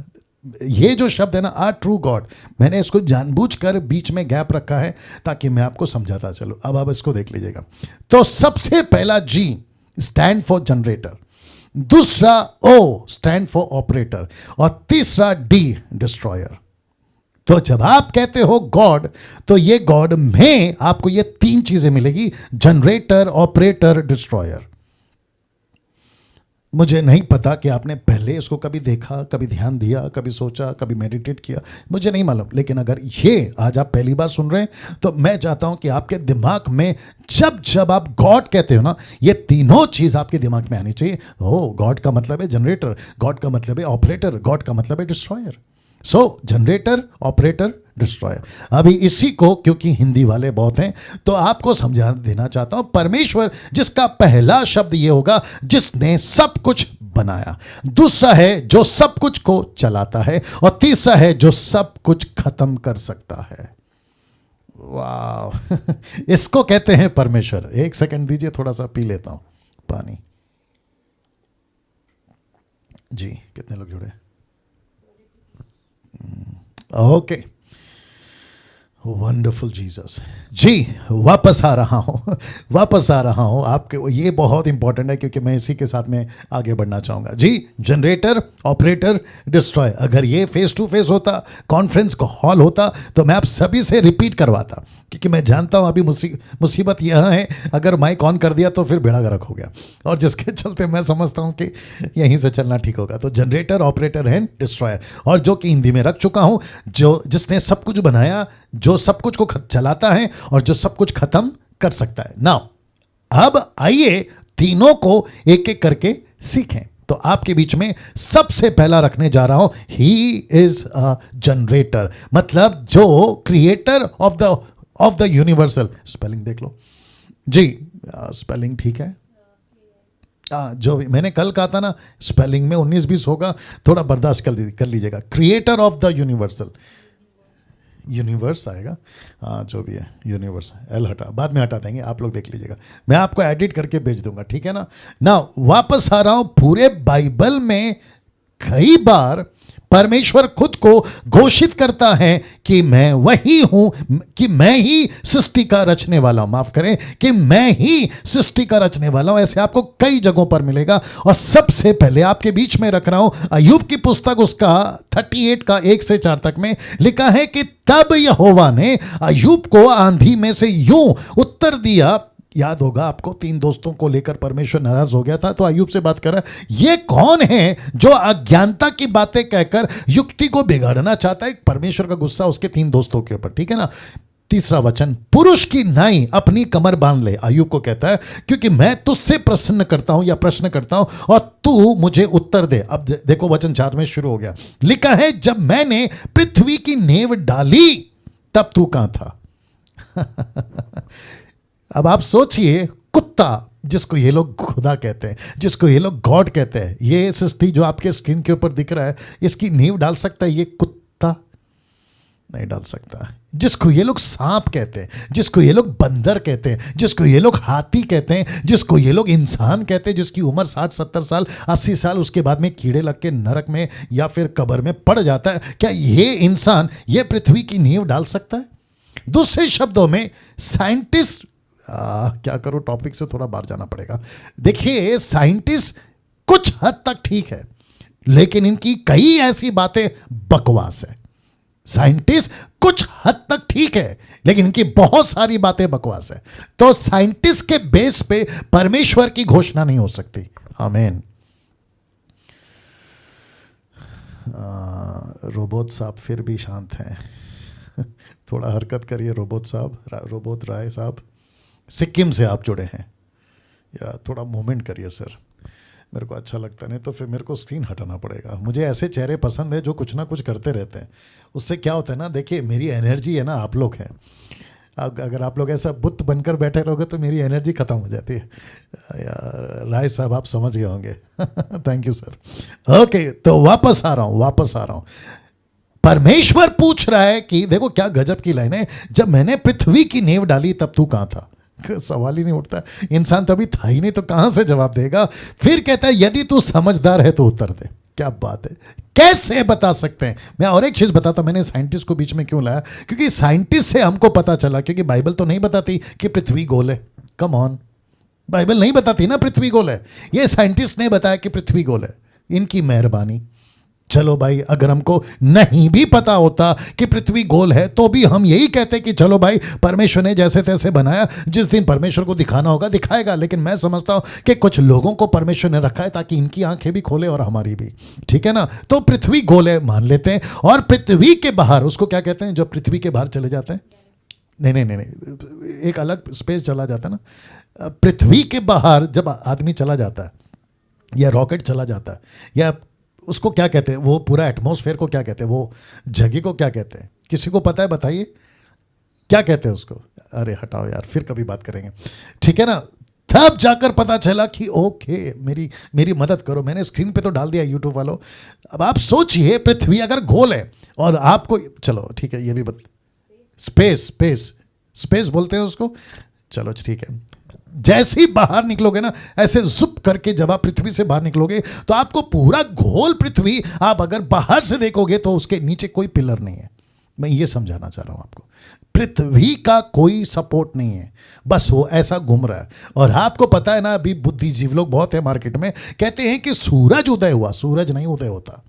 ये जो शब्द है ना, आ ट्रू गॉड, मैंने इसको जानबूझकर बीच में गैप रखा है ताकि मैं आपको समझाता चलूँ। अब आप इसको देख लीजिएगा। तो सबसे पहला जी स्टैंड फॉर जनरेटर, दूसरा ओ स्टैंड फॉर ऑपरेटर, और तीसरा डी डिस्ट्रॉयर। तो जब आप कहते हो गॉड, तो ये गॉड में आपको ये 3 चीजें मिलेगी, जनरेटर, ऑपरेटर, डिस्ट्रॉयर। मुझे नहीं पता कि आपने पहले इसको कभी देखा, कभी ध्यान दिया, कभी सोचा, कभी मेडिटेट किया, मुझे नहीं मालूम। लेकिन अगर ये आज आप पहली बार सुन रहे हैं, तो मैं चाहता हूं कि आपके दिमाग में जब जब आप गॉड कहते हो ना, ये तीनों चीज आपके दिमाग में आनी चाहिए। ओ, गॉड का मतलब है जनरेटर, गॉड का मतलब है ऑपरेटर, गॉड का मतलब है डिस्ट्रॉयर। सो जनरेटर, ऑपरेटर, डिस्ट्रॉयर। अभी इसी को, क्योंकि हिंदी वाले बहुत हैं, तो आपको समझा देना चाहता हूं। परमेश्वर जिसका पहला शब्द ये होगा, जिसने सब कुछ बनाया, दूसरा है जो सब कुछ को चलाता है, और तीसरा है जो सब कुछ खत्म कर सकता है। वाह इसको कहते हैं परमेश्वर। 1 सेकंड दीजिए, थोड़ा सा पी लेता हूं पानी। जी, कितने लोग जुड़े? ओके, वंडरफुल जीसस जी। वापस आ रहा हूं आपके, ये बहुत इंपॉर्टेंट है क्योंकि मैं इसी के साथ में आगे बढ़ना चाहूंगा जी। Generator, operator, destroy. अगर ये फेस टू फेस होता, कॉन्फ्रेंस का हॉल होता, तो मैं आप सभी से रिपीट करवाता, क्योंकि मैं जानता हूं अभी मुसीबत यह है, अगर माइक ऑन कर दिया तो फिर बेड़ा गर्क हो गया, और जिसके चलते मैं समझता हूं कि यहीं से चलना ठीक होगा। तो जनरेटर, ऑपरेटर एंड डिस्ट्रॉयर, और जो कि हिंदी में रख चुका हूं, जो जिसने सब कुछ बनाया, जो सब कुछ को चलाता है, और जो सब कुछ खत्म कर सकता है। नाउ अब आइए तीनों को एक एक करके सीखें। तो आपके बीच में सबसे पहला रखने जा रहा हूं, ही इज अ जनरेटर, मतलब जो creator of the universal. Spelling देख लो जी, स्पेलिंग ठीक है। जो भी मैंने कल कहा था ना, स्पेलिंग में 19-20 होगा, थोड़ा बर्दाश्त कर लीजिएगा। Creator of the universal, universe आएगा, हाँ जो भी है यूनिवर्स, एल हटा, बाद में हटा देंगे, आप लोग देख लीजिएगा, मैं आपको एडिट करके भेज दूंगा, ठीक है ना। वापस आ रहा हूं, पूरे बाइबल में कई बार परमेश्वर खुद को घोषित करता है कि मैं वही हूं, कि मैं ही सृष्टि का रचने वाला हूं, माफ करें, कि मैं ही सृष्टि का रचने वाला हूं। ऐसे आपको कई जगहों पर मिलेगा। और सबसे पहले आपके बीच में रख रहा हूं अय्यूब की पुस्तक, उसका 38 का 1 से 4 तक में लिखा है कि तब यहोवा ने अय्यूब को आंधी में से यूं उत्तर दिया। याद होगा आपको, 3 दोस्तों को लेकर परमेश्वर नाराज हो गया था, तो अय्यूब से बात कर रहा है, ये कौन है जो अज्ञानता की बातें कहकर युक्ति को बिगाड़ना चाहता है। परमेश्वर का गुस्सा उसके 3 दोस्तों के ऊपर, ठीक है ना। तीसरा वचन, पुरुष की नाई अपनी कमर बांध ले, अय्यूब को कहता है, क्योंकि मैं तुझसे प्रश्न करता हूं या प्रश्न करता हूं और तू मुझे उत्तर दे। अब देखो वचन 4 में शुरू हो गया, लिखा है, जब मैंने पृथ्वी की नींव डाली तब तू कहां था। अब आप सोचिए, कुत्ता जिसको ये लोग खुदा कहते हैं, जिसको ये लोग गॉड कहते हैं, ये सृष्टि जो आपके स्क्रीन के ऊपर दिख रहा है, इसकी नींव डाल सकता है ये कुत्ता? नहीं डाल सकता। जिसको ये लोग सांप कहते हैं, जिसको ये लोग बंदर कहते हैं, जिसको ये लोग हाथी कहते हैं, जिसको ये लोग इंसान कहते हैं, जिसकी उम्र 60-70 साल 80 साल, उसके बाद में कीड़े लग के नरक में या फिर कब्र में पड़ जाता है, क्या ये इंसान ये पृथ्वी की नींव डाल सकता है? दूसरे शब्दों में साइंटिस्ट, क्या करूं, टॉपिक से थोड़ा बाहर जाना पड़ेगा। देखिए, साइंटिस्ट कुछ हद तक ठीक है, लेकिन इनकी कई ऐसी बातें बकवास है। साइंटिस्ट कुछ हद तक ठीक है, लेकिन इनकी बहुत सारी बातें बकवास है। तो साइंटिस्ट के बेस पे परमेश्वर की घोषणा नहीं हो सकती। आमीन। रोबोट साहब फिर भी शांत हैं। थोड़ा हरकत करिए रोबोट साहब, रोबोट राय साहब, सिक्किम से आप जुड़े हैं, या थोड़ा मूवमेंट करिए सर, मेरे को अच्छा लगता नहीं तो फिर मेरे को स्क्रीन हटाना पड़ेगा। मुझे ऐसे चेहरे पसंद है जो कुछ ना कुछ करते रहते हैं। उससे क्या होता है ना, देखिए मेरी एनर्जी है ना, आप लोग हैं, अगर आप लोग ऐसा बुत बनकर बैठे रहोगे तो मेरी एनर्जी खत्म हो जाती है। राय साहब आप समझ गए होंगे। Thank you sir. ओके, तो वापस आ रहा हूँ। परमेश्वर पूछ रहा है कि देखो क्या गजब की लाइन है, जब मैंने पृथ्वी की नींव डाली तब तू कहां था। सवाल ही नहीं उठता, इंसान तभी था ही नहीं तो कहां से जवाब देगा। फिर कहता है, यदि तू समझदार है तो उत्तर दे। क्या बात है, कैसे बता सकते हैं। मैं और एक चीज बताता हूं, मैंने साइंटिस्ट को बीच में क्यों लाया, क्योंकि साइंटिस्ट से हमको पता चला, क्योंकि बाइबल तो नहीं बताती कि पृथ्वी गोल है। कम ऑन, बाइबल नहीं बताती ना पृथ्वी गोल है, ये साइंटिस्ट ने बताया कि पृथ्वी गोल है, इनकी मेहरबानी। चलो भाई, अगर हमको नहीं भी पता होता कि पृथ्वी गोल है तो भी हम यही कहते कि चलो भाई, परमेश्वर ने जैसे तैसे बनाया, जिस दिन परमेश्वर को दिखाना होगा दिखाएगा। लेकिन मैं समझता हूं कि कुछ लोगों को परमेश्वर ने रखा है ताकि इनकी आंखें भी खोले और हमारी भी, ठीक है ना। तो पृथ्वी गोल है मान लेते हैं, और पृथ्वी के बाहर उसको क्या कहते हैं, जो पृथ्वी के बाहर चले जाते हैं, नहीं, एक अलग स्पेस चला जाता है ना। पृथ्वी के बाहर जब आदमी चला जाता है या रॉकेट चला जाता है, या उसको क्या कहते हैं, वो पूरा एटमॉस्फेयर को क्या कहते हैं, वो जगह को क्या कहते हैं, किसी को पता है बताइए क्या कहते हैं उसको। अरे हटाओ यार, फिर कभी बात करेंगे, ठीक है ना। तब जाकर पता चला कि ओके, मेरी मदद करो। मैंने स्क्रीन पे तो डाल दिया यूट्यूब वालों। अब आप सोचिए, पृथ्वी अगर गोल है और आपको, चलो ठीक है, ये भी स्पेस बोलते हैं उसको, चलो ठीक है। जैसे ही बाहर निकलोगे ना, ऐसे जुप करके जब आप पृथ्वी से बाहर निकलोगे तो आपको पूरा गोल पृथ्वी, आप अगर बाहर से देखोगे तो उसके नीचे कोई पिलर नहीं है। मैं ये समझाना चाह रहा हूं आपको, पृथ्वी का कोई सपोर्ट नहीं है, बस वो ऐसा घूम रहा है। और आपको पता है ना, अभी बुद्धिजीवी लोग बहुत है मार्केट में, कहते हैं कि सूरज उदय हुआ। सूरज नहीं उदय होता,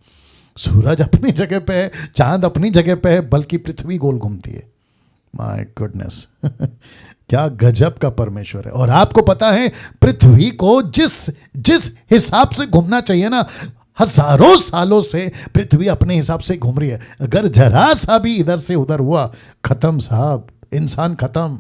सूरज अपनी जगह पे है, चांद अपनी जगह पे है, बल्कि पृथ्वी गोल घूमती है। माय गुडनेस, क्या गजब का परमेश्वर है। और आपको पता है, पृथ्वी को जिस हिसाब से घूमना चाहिए ना, हजारों सालों से पृथ्वी अपने हिसाब से घूम रही है। अगर जरा सा भी इधर से उधर हुआ, खत्म साहब, इंसान खत्म।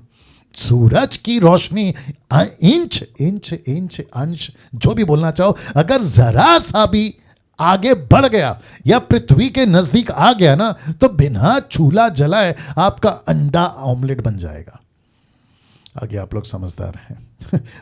सूरज की रोशनी इंच इंच इंच अंश जो भी बोलना चाहो, अगर जरा सा भी आगे बढ़ गया या पृथ्वी के नजदीक आ गया ना, तो बिना चूल्हा जलाए आपका अंडा ऑमलेट बन जाएगा। आगे आप लोग समझदार हैं।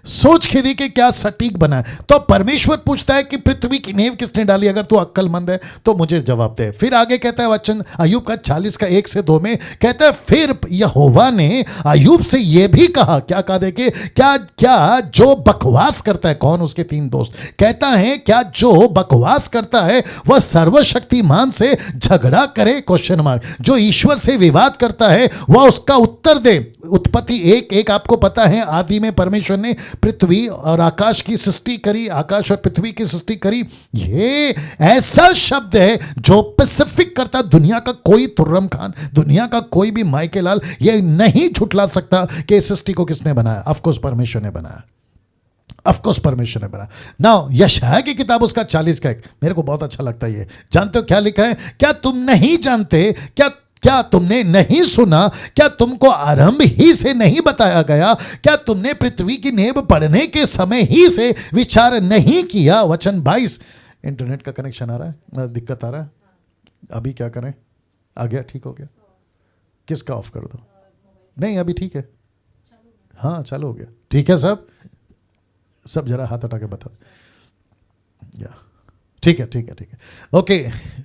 सोच के देखिए क्या सटीक बना है। तो परमेश्वर पूछता है कि पृथ्वी की नींव किसने डाली? अगर तू अक्लमंद है तो मुझे जवाब दे। फिर आगे कहता है वचन अय्यूब का 40 का 1 से 2 में कहता है, फिर यहोवा ने अय्यूब से यह भी कहा, क्या कहा देखिए, क्या क्या जो बकवास करता है, कौन? उसके 3 दोस्त। कहता है क्या जो बकवास करता है वह सर्वशक्तिमान से झगड़ा करे? Question mark. जो ईश्वर से विवाद करता है वह उसका उत्तर दे। उत्पत्ति 1:1 आपको पता है, आदि में परमेश्वर ने पृथ्वी और आकाश की सृष्टि करी, आकाश और पृथ्वी की सृष्टि करी। ये ऐसा शब्द है जो पैसिफिक करता, दुनिया का कोई तुर्रम खान, दुनिया का कोई भी माइकल लाल ये नहीं झुठला सकता कि इस सृष्टि को किसने बनाया। ऑफ कोर्स परमेश्वर ने बनाया, ऑफ कोर्स परमेश्वर ने बनाया। नाउ यशायाह की किताब उसका 40 का 1 मेरे को बहुत अच्छा लगता है। ये जानते हो क्या लिखा है? क्या तुम नहीं जानते? क्या तुमने नहीं सुना? क्या तुमको आरंभ ही से नहीं बताया गया? क्या तुमने पृथ्वी की नींव पढ़ने के समय ही से विचार नहीं किया? वचन 22। इंटरनेट का कनेक्शन आ रहा है, दिक्कत आ रहा है, अभी क्या करें? आ गया, ठीक हो गया? किसका ऑफ कर दो? नहीं अभी ठीक है, हाँ चालू हो गया, ठीक है। सब जरा हाथ हटा के बता। या ठीक है ठीक है ठीक है, ओके।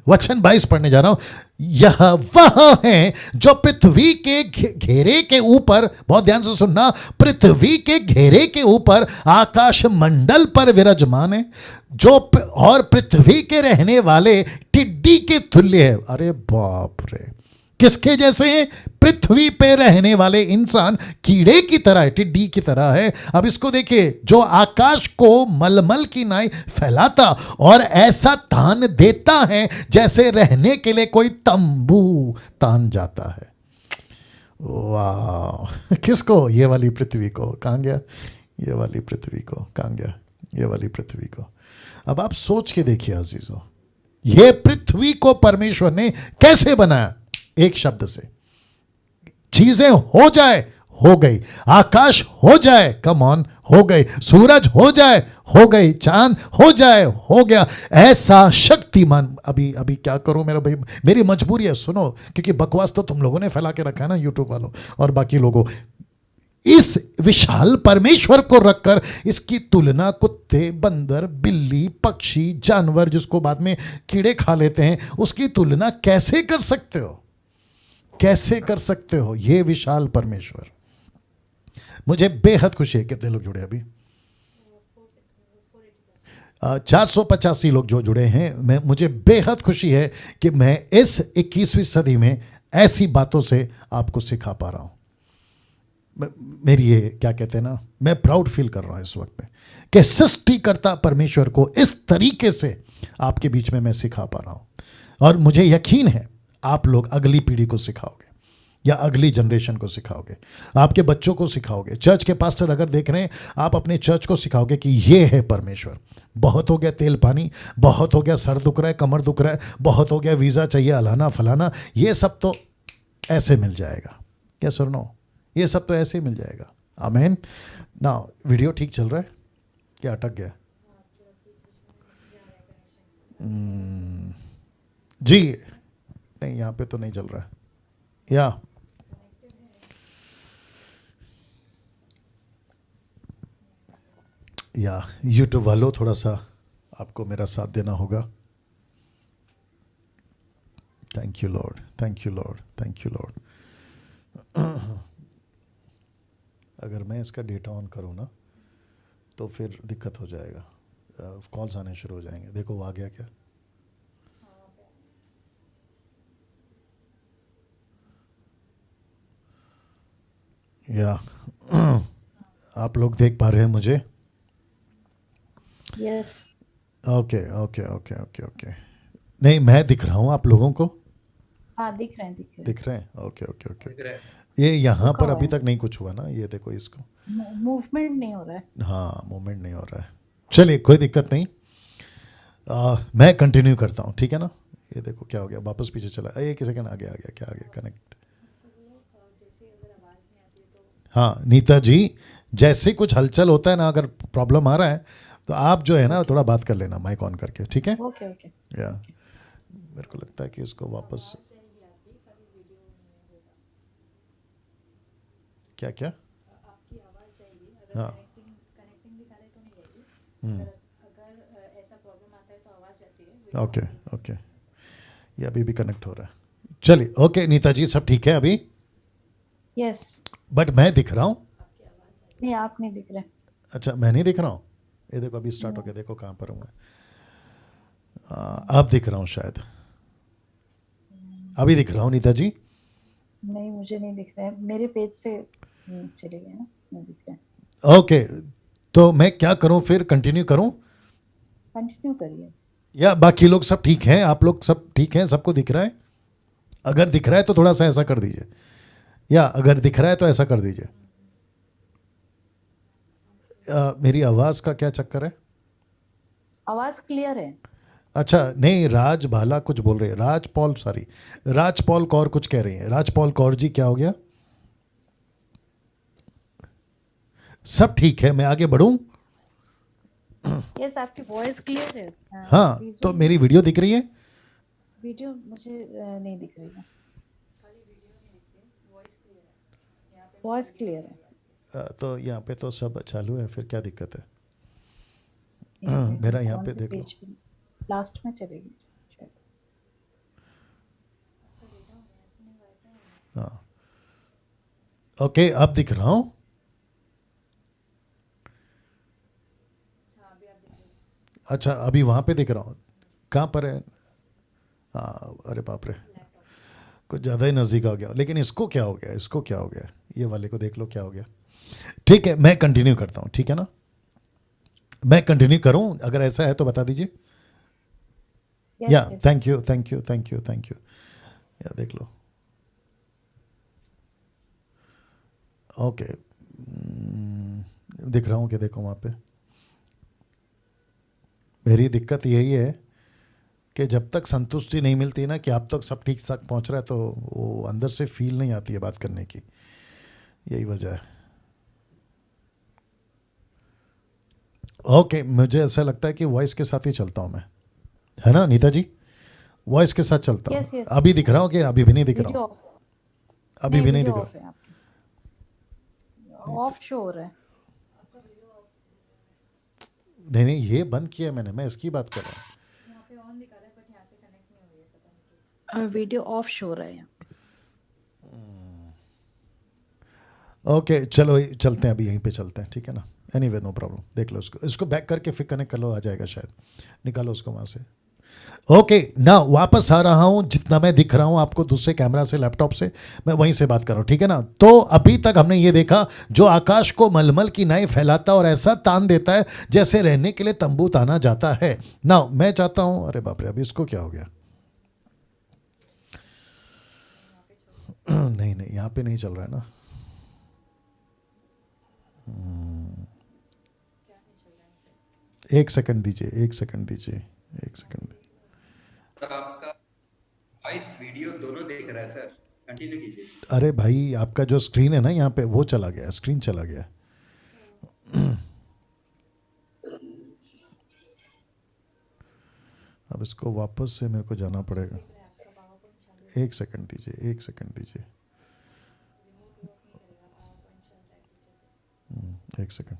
वचन 22 पढ़ने जा रहा हूं। यह वह है जो पृथ्वी के घेरे के ऊपर, बहुत ध्यान से सुनना, पृथ्वी के घेरे के ऊपर आकाश मंडल पर विराजमान है, जो और पृथ्वी के रहने वाले टिड्डी के तुल्य है। अरे बाप रे, किसके जैसे हैं? पृथ्वी पे रहने वाले इंसान कीड़े की तरह है, टिड्डी की तरह है। अब इसको देखिए, जो आकाश को मलमल की नाई फैलाता और ऐसा तान देता है जैसे रहने के लिए कोई तंबू तान जाता है। वाह, किसको? ये वाली पृथ्वी को। कहां गया ये वाली पृथ्वी को? कहां गया ये वाली पृथ्वी को? अब आप सोच के देखिए अजीजों, ये पृथ्वी को परमेश्वर ने कैसे बनाया? एक शब्द से, चीजें हो जाए, हो गई। आकाश हो जाए, कम ऑन, हो गई। सूरज हो जाए, हो गई। चांद हो जाए, हो गया। ऐसा शक्तिमान। अभी क्या करूं मेरा भाई, मेरी मजबूरी है, सुनो, क्योंकि बकवास तो तुम लोगों ने फैला के रखा है ना, यूट्यूब वालों और बाकी लोगों। इस विशाल परमेश्वर को रखकर इसकी तुलना कुत्ते, बंदर, बिल्ली, पक्षी, जानवर जिसको बाद में कीड़े खा लेते हैं, उसकी तुलना कैसे कर सकते हो? कैसे कर सकते हो? ये विशाल परमेश्वर। मुझे बेहद खुशी है। कितने लोग जुड़े अभी? 485 लोग जो जुड़े हैं। मुझे बेहद खुशी है कि मैं इस 21वीं सदी में ऐसी बातों से आपको सिखा पा रहा हूं। मेरी ये क्या कहते हैं ना, मैं प्राउड फील कर रहा हूं इस वक्त पे कि सृष्टिकर्ता परमेश्वर को इस तरीके से आपके बीच में मैं सिखा पा रहा हूं। और मुझे यकीन है आप लोग अगली पीढ़ी को सिखाओगे या अगली जनरेशन को सिखाओगे, आपके बच्चों को सिखाओगे। चर्च के पास्टर अगर देख रहे हैं, आप अपने चर्च को सिखाओगे कि ये है परमेश्वर। बहुत हो गया तेल पानी, बहुत हो गया सर दुख रहा है, कमर दुख रहा है, बहुत हो गया वीज़ा चाहिए, अलाना फलाना, ये सब तो ऐसे मिल जाएगा। क्या सुनो, ये सब तो ऐसे ही मिल जाएगा। आमीन ना। वीडियो ठीक चल रहा है क्या? अटक गया? जी नहीं, यहाँ पे तो नहीं चल रहा है। या यूट्यूब वालों, थोड़ा सा आपको मेरा साथ देना होगा। Thank you lord, thank you lord, thank you Lord. अगर मैं इसका डेटा ऑन करूँ ना तो फिर दिक्कत हो जाएगा, कॉल्स आने शुरू हो जाएंगे। देखो वो आ गया क्या? या आप लोग देख पा रहे हैं मुझे? Yes. Okay okay okay okay okay. नहीं, मैं दिख रहा हूँ आप लोगों को? हाँ दिख रहे हैं, दिख रहे हैं। Okay okay okay. ये यहाँ पर अभी तक नहीं कुछ हुआ ना, ये देखो इसको, मूवमेंट नहीं हो रहा है। हाँ मूवमेंट नहीं हो रहा है। चलिए कोई दिक्कत नहीं, मैं कंटिन्यू करता हूँ, ठीक है ना। ये देखो क्या हो गया, वापस पीछे चला। एक सेकंड, आ गया क्या आ गया कनेक्ट। हाँ नीता जी, जैसे कुछ हलचल होता है ना, अगर प्रॉब्लम आ रहा है तो आप जो है ना थोड़ा बात कर लेना माइक ऑन करके, ठीक है? Okay okay. या मेरे को लगता है कि इसको वापस क्या क्या। हाँ ओके ओके, ये अभी भी कनेक्ट हो रहा है। चलिए ओके नीता जी, सब ठीक है अभी? यस। बट मैं दिख रहा हूँ? नहीं, आप नहीं दिख रहे। अच्छा मैं नहीं दिख रहा हूँ? ये देखो अभी स्टार्ट हो गया, देखो कहाँ पर हूँ मैं। अब दिख रहा हूँ शायद, अभी दिख रहा हूँ नीता जी? नहीं, मुझे नहीं दिख रहा है, मेरे पेज से चले गए ना, नहीं दिख रहा है। ओके, तो मैं क्या करूँ फिर, कंटिन्यू करूँ कंटिन्यू करिए। या बाकी लोग सब ठीक हैं? आप लोग सब ठीक हैं? सबको दिख रहा है? अगर दिख रहा है तो थोड़ा सा ऐसा कर दीजिए, या अगर दिख रहा है तो ऐसा कर दीजिए। मेरी आवाज़ का क्या चक्कर है? आवाज क्लियर है। अच्छा नहीं, राज भाला कुछ बोल रहे हैं, राज पॉल, सॉरी राज पॉल कौर कुछ कह रही हैं। राज पॉल कौर जी क्या हो गया? सब ठीक है, मैं आगे बढ़ूं? यस, आपकी वॉइस क्लियर है। हाँ, तो मेरी वीडियो दिख रही है? वीडियो मुझे नहीं दिख रही है। वॉइस क्लियर है। तो यहाँ पे तो सब चालू है, फिर क्या दिक्कत है? एक मेरा मिनट, यहाँ कौन पे से देख लो। पेज पे? लास्ट में चलेगी शायद। हाँ ओके, अब दिख रहा हूँ? अच्छा अभी वहाँ पे दिख रहा हूँ, कहाँ पर है? हाँ अरे बाप रे, कुछ ज़्यादा ही नज़दीक आ गया। लेकिन इसको क्या हो गया, इसको क्या हो गया? ये वाले को देख लो क्या हो गया। ठीक है मैं कंटिन्यू करता हूँ, ठीक है ना? मैं कंटिन्यू करूँ अगर ऐसा है तो बता दीजिए। या yes yes. Thank you thank you thank you thank you. या देख लो। ओके दिख रहा हूँ क्या? देखो वहाँ पे मेरी दिक्कत यही है कि जब तक संतुष्टि नहीं मिलती ना कि आप तक सब ठीक ठाक पहुँच रहा है, तो वो अंदर से फील नहीं आती है बात करने की, यही वजह है। ओके मुझे ऐसा लगता है कि वॉइस के साथ ही चलता हूँ मैं, है ना नीता जी? वॉइस के साथ चलता हूँ। Yes yes. अभी दिख रहा हूँ कि अभी भी नहीं दिख रहा वीडियो हूँ? ऑफ। अभी नहीं, भी नहीं वीडियो दिख रहा ऑफ है आपकी। ऑफ शो हो रहा है। नहीं नहीं, ये बंद किया है मैंने, मैं इसकी बात कर रहा हूँ। वीडियो ऑफ शो हो रहा है। ओके चलो चलते हैं, अभी यहीं पे चलते हैं, ठीक है ना? एनीवे नो प्रॉब्लम, देख लो इसको, इसको बैक करके फिर कनेक्ट कर लो, आ जाएगा शायद। निकालो उसको वहाँ से। ओके ना, वापस आ रहा हूँ, जितना मैं दिख रहा हूँ आपको दूसरे कैमरा से, लैपटॉप से, मैं वहीं से बात कर रहा हूँ, ठीक है ना? तो अभी तक हमने ये देखा, जो आकाश को मलमल की नाई फैलाता और ऐसा तान देता है जैसे रहने के लिए तंबू ताना जाता है। ना मैं चाहता हूँ, अरे बाप रे अभी इसको क्या हो गया? नहीं नहीं यहाँ पे नहीं चल रहा है ना। एक सेकंड दीजिए, एक सेकंड दीजिए, एक सेकंड। सर आपका वॉइस वीडियो दोनों देख रहा है सर, कंटिन्यू कीजिए। अरे भाई आपका जो स्क्रीन है ना यहाँ पे, वो चला गया, स्क्रीन चला गया। अब इसको वापस से मेरे को जाना पड़ेगा। एक सेकंड दीजिए, एक सेकंड दीजिए, एक सेकंड।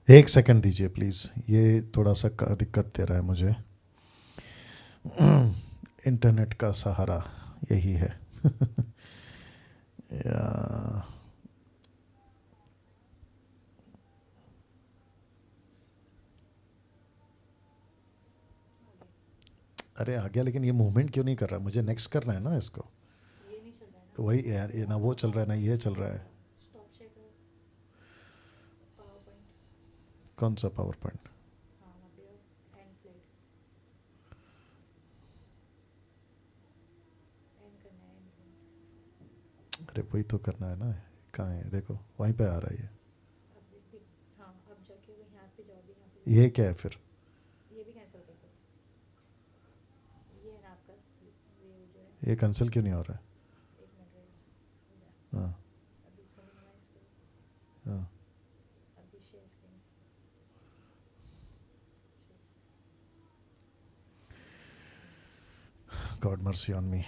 एक सेकंड दीजिए प्लीज़, ये थोड़ा सा दिक्कत दे रहा है मुझे। इंटरनेट का सहारा यही है। या, अरे आ गया, लेकिन ये मूवमेंट क्यों नहीं कर रहा? मुझे नेक्स्ट करना है ना इसको। वही यार, ये ना वो चल रहा है ना ये चल रहा है। कौन सा पावर पॉइंट? अरे वही तो करना है ना, कहाँ है देखो, वहीं पे आ रहा है हाँ अब जाके वो यहाँ पे जाओ भी यहाँ पे ये क्या है फिर? ये भी कैंसिल कर दो। ये है ना आपका ये जो है ये कैंसिल क्यों नहीं हो रहा है? एक मिनट रहेगा। हाँ अभी इसको मिनिमाइज करो। हाँ अभी share screen God mercy on me.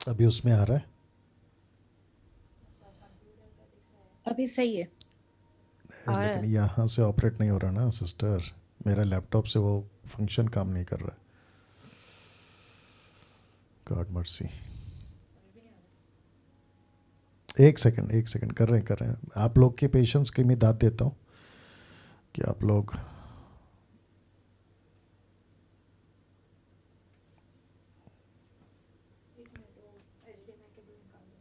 अभी उसमें आ रहा है? अभी सही है। आ रहा लेकिन है। यहाँ से ऑपरेट नहीं हो रहा ना सिस्टर, मेरा लैपटॉप से वो फंक्शन काम नहीं कर रहा है। God mercy. एक सेकंड कर रहे हैं। आप लोग के पेशेंस की मैं दाद देता हूँ कि आप लोग एक मिनट वो HDMI केबल निकाल दो।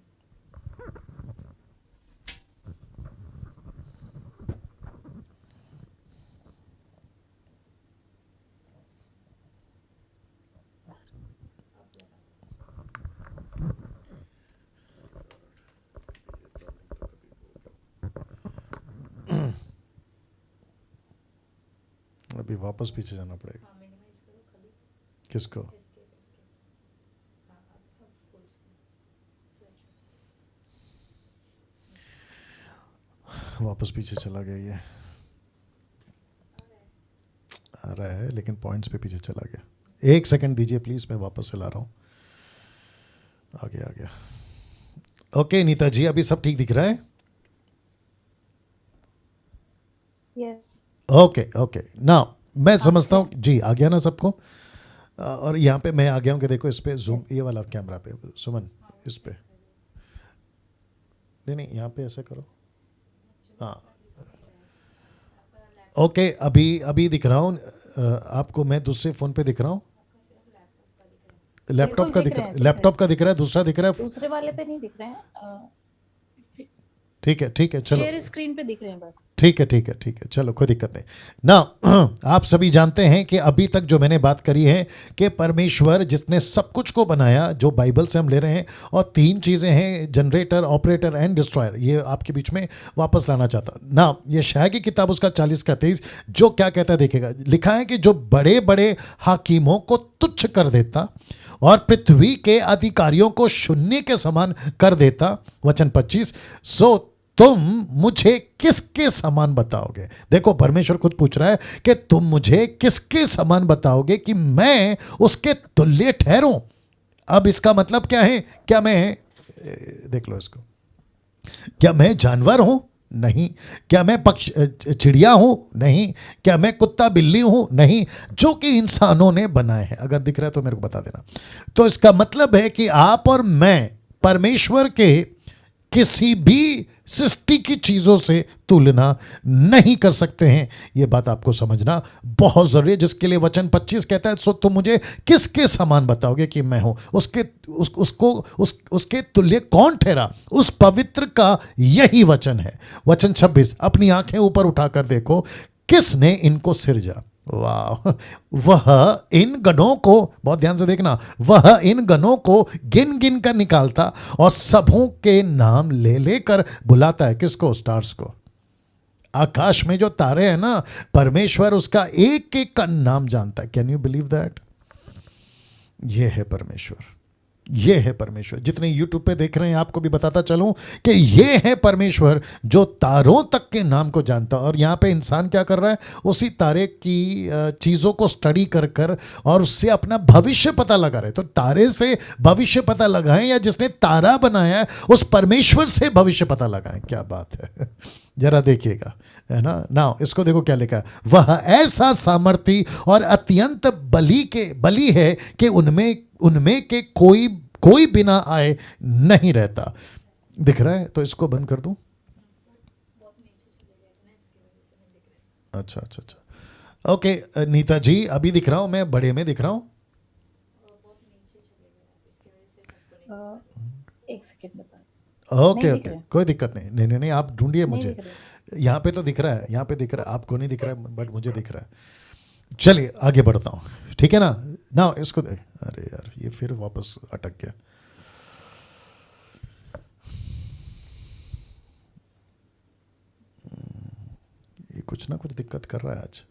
अभी वापस पीछे जाना पड़ेगा। हाँ मिनिमाइज करो खाली किसको? एस्केप हाँ अब फुल स्क्रीन स्विच वापस पीछे चला गया ये, आ रहा है लेकिन पॉइंट्स पे पीछे चला गया। एक सेकंड दीजिए प्लीज, मैं वापस से ला रहा हूँ। आ गया। ओके नीता जी, अभी सब ठीक दिख रहा है? यस। ओके नाउ मैं समझता हूँ जी, आ गया ना सबको। और यहाँ पे मैं आ गया हूँ कि देखो इस पे जूम, ये वाला कैमरा पे सुमन, इस पे नहीं यहाँ पे ऐसे करो। हाँ ओके, अभी दिख रहा हूँ आपको, मैं दूसरे फ़ोन पे दिख रहा हूँ। लैपटॉप का बिल्कुल दिख रहा है, दिख लैपटॉप का दिख रहा है, दूसरा दिख रहा है। दूसरे वाले पे नहीं दिख रहे हैं। ठीक है चलो, शेयर स्क्रीन पे दिख रहे हैं बस। ठीक है चलो, कोई दिक्कत नहीं ना। आप सभी जानते हैं कि अभी तक जो मैंने बात करी है कि परमेश्वर जिसने सब कुछ को बनाया, जो बाइबल से हम ले रहे हैं, और तीन चीज़ें हैं, जनरेटर, ऑपरेटर एंड डिस्ट्रॉयर, ये आपके बीच में वापस लाना चाहता ना। ये शाह की किताब उसका 40 का 23 जो क्या कहता है देखिएगा, लिखा है कि जो बड़े बड़े हाकिमों को तुच्छ कर देता और पृथ्वी के अधिकारियों को शून्य के समान कर देता, वचन 25, सो तुम मुझे किसके समान बताओगे। देखो परमेश्वर खुद पूछ रहा है कि तुम मुझे किसके समान बताओगे कि मैं उसके तुल्य ठहरूं। अब इसका मतलब क्या है? क्या मैं, देख लो इसको, क्या मैं जानवर हूं? नहीं। क्या मैं पक्ष चिड़िया हूं? नहीं। क्या मैं कुत्ता बिल्ली हूं? नहीं, जो कि इंसानों ने बनाए हैं। अगर दिख रहा है तो मेरे को बता देना। तो इसका मतलब है कि आप और मैं परमेश्वर के किसी भी सृष्टि की चीजों से तुलना नहीं कर सकते हैं। यह बात आपको समझना बहुत जरूरी है, जिसके लिए वचन 25 कहता है, सो तुम मुझे किसके समान बताओगे कि मैं हूं उसके तुल्य कौन ठहरा? उस पवित्र का यही वचन है। वचन 26, अपनी आंखें ऊपर उठाकर देखो, किसने इनको सिरजा। वाह, वह इन गणों को, बहुत ध्यान से देखना, वह इन गणों को गिन गिन कर निकालता और सबों के नाम ले लेकर बुलाता है। किसको? स्टार्स को। आकाश में जो तारे हैं ना, परमेश्वर उसका एक एक का नाम जानता है। Can you believe that? ये है परमेश्वर, ये है परमेश्वर। जितने यूट्यूब पे देख रहे हैं, आपको भी बताता चलूं कि ये है परमेश्वर जो तारों तक के नाम को जानता। और यहाँ पे इंसान क्या कर रहा है? उसी तारे की चीज़ों को स्टडी कर कर और उससे अपना भविष्य पता लगा रहे। तो तारे से भविष्य पता लगाएं, या जिसने तारा बनाया है उस परमेश्वर से भविष्य पता लगाएं। क्या बात है, जरा देखिएगा, है ना। नाउ इसको देखो क्या लिखा है, वह ऐसा सामर्थी और अत्यंत बली है कि उनमें के कोई बिना आए नहीं रहता। दिख रहा है? तो इसको बंद कर दूं। अच्छा ओके नीता जी, अभी दिख रहा हूं मैं, बड़े में दिख रहा हूं। एक सेकंड बता। नहीं ओके दिख रहे। कोई दिक्कत नहीं, आप ढूंढिए नहीं मुझे। दिख रहे। यहाँ पे तो दिख रहा है, यहाँ पे दिख रहा है, आपको नहीं दिख रहा है बट मुझे दिख रहा है। चलिए आगे बढ़ता हूँ, ठीक है ना। ना इसको देख, अरे यार ये फिर वापस अटक गया। ये कुछ ना कुछ दिक्कत कर रहा है आज।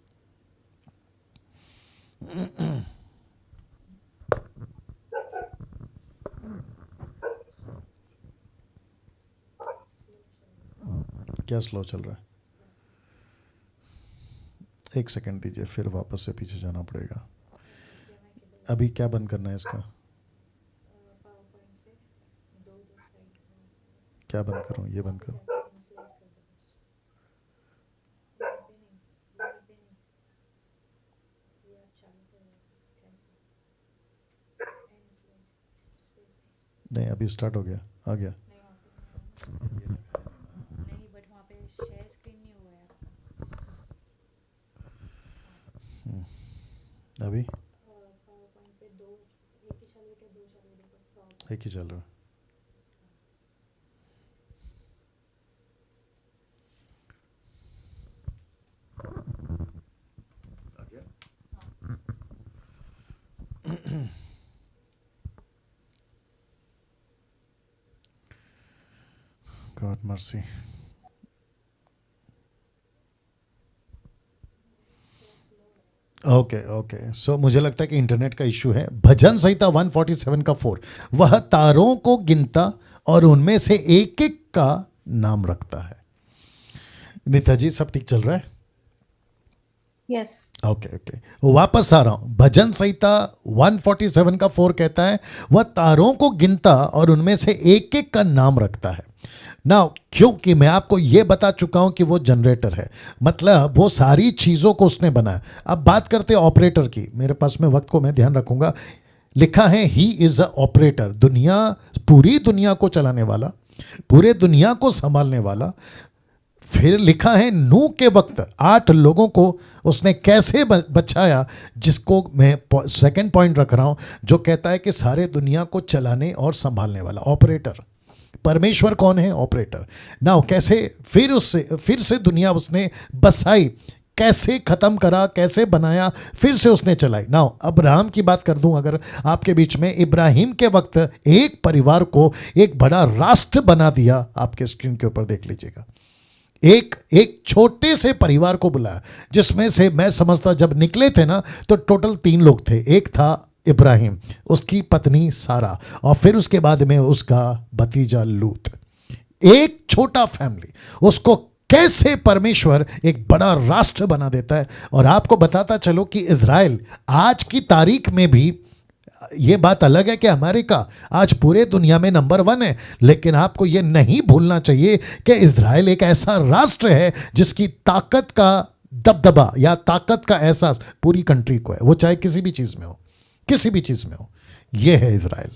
क्या स्लो चल रहा है? एक सेकंड दीजिए, फिर वापस से पीछे जाना पड़ेगा। अभी क्या बंद करना है इसका? पावर पॉइंट से दो स्लाइड क्या बंद करूं? ये बंद करूं? स्लाइड कर दो बस। यहाँ पे नहीं, यहाँ पे नहीं, ये आप चालू करो कैंसिल एंड स्लाइड स्पेस नहीं अभी स्टार्ट हो गया, आ गया। नहीं वहाँ पे नहीं, बट वहाँ पे शेयर स्क्रीन नहीं हुआ है आपका। अभी पावर पॉइंट पे दो, एक ही चालू है क्या दो चालू है? देखो पावर एक ही चल रहा है। आ गया? God mercy. ओके ओके, सो मुझे लगता है कि इंटरनेट का इशू है। भजन संहिता 147 का 4, वह तारों को गिनता और उनमें से एक एक का नाम रखता है। नीता जी सब ठीक चल रहा है? यस, ओके ओके, वापस आ रहा हूं। भजन संहिता 147 का 4 कहता है वह तारों को गिनता और उनमें से एक एक का नाम रखता है। ना क्योंकि मैं आपको यह बता चुका हूं कि वो जनरेटर है, मतलब वो सारी चीज़ों को उसने बनाया। अब बात करते हैं ऑपरेटर की, मेरे पास में वक्त को मैं ध्यान रखूंगा। लिखा है ही इज़ अ ऑपरेटर, दुनिया, पूरी दुनिया को चलाने वाला, पूरे दुनिया को संभालने वाला। फिर लिखा है नूह के वक्त 8 लोगों को उसने कैसे बचाया, जिसको मैं सेकंड पॉइंट रख रहा हूं, जो कहता है कि सारे दुनिया को चलाने और संभालने वाला ऑपरेटर। परमेश्वर कौन है? ऑपरेटर। नाउ कैसे फिर से दुनिया उसने बसाई, कैसे खत्म करा, कैसे बनाया, फिर से उसने चलाई। नाउ अब्राहम की बात कर दूं अगर आपके बीच में, इब्राहिम के वक्त एक परिवार को एक बड़ा राष्ट्र बना दिया। आपके स्क्रीन के ऊपर देख लीजिएगा, एक छोटे से परिवार को बुलाया, जिसमें से मैं समझता जब निकले थे ना तो टोटल 3 लोग थे। एक था इब्राहिम, उसकी पत्नी सारा, और फिर उसके बाद में उसका भतीजा लूत। एक छोटा फैमिली, उसको कैसे परमेश्वर एक बड़ा राष्ट्र बना देता है। और आपको बताता चलो कि इज़राइल आज की तारीख में भी, ये बात अलग है कि अमेरिका आज पूरे दुनिया में नंबर 1 है, लेकिन आपको ये नहीं भूलना चाहिए कि इज़राइल एक ऐसा राष्ट्र है जिसकी ताकत का दबदबा या ताकत का एहसास पूरी कंट्री को है, वो चाहे किसी भी चीज़ में हो, किसी भी चीज़ में हो। ये है इज़राइल।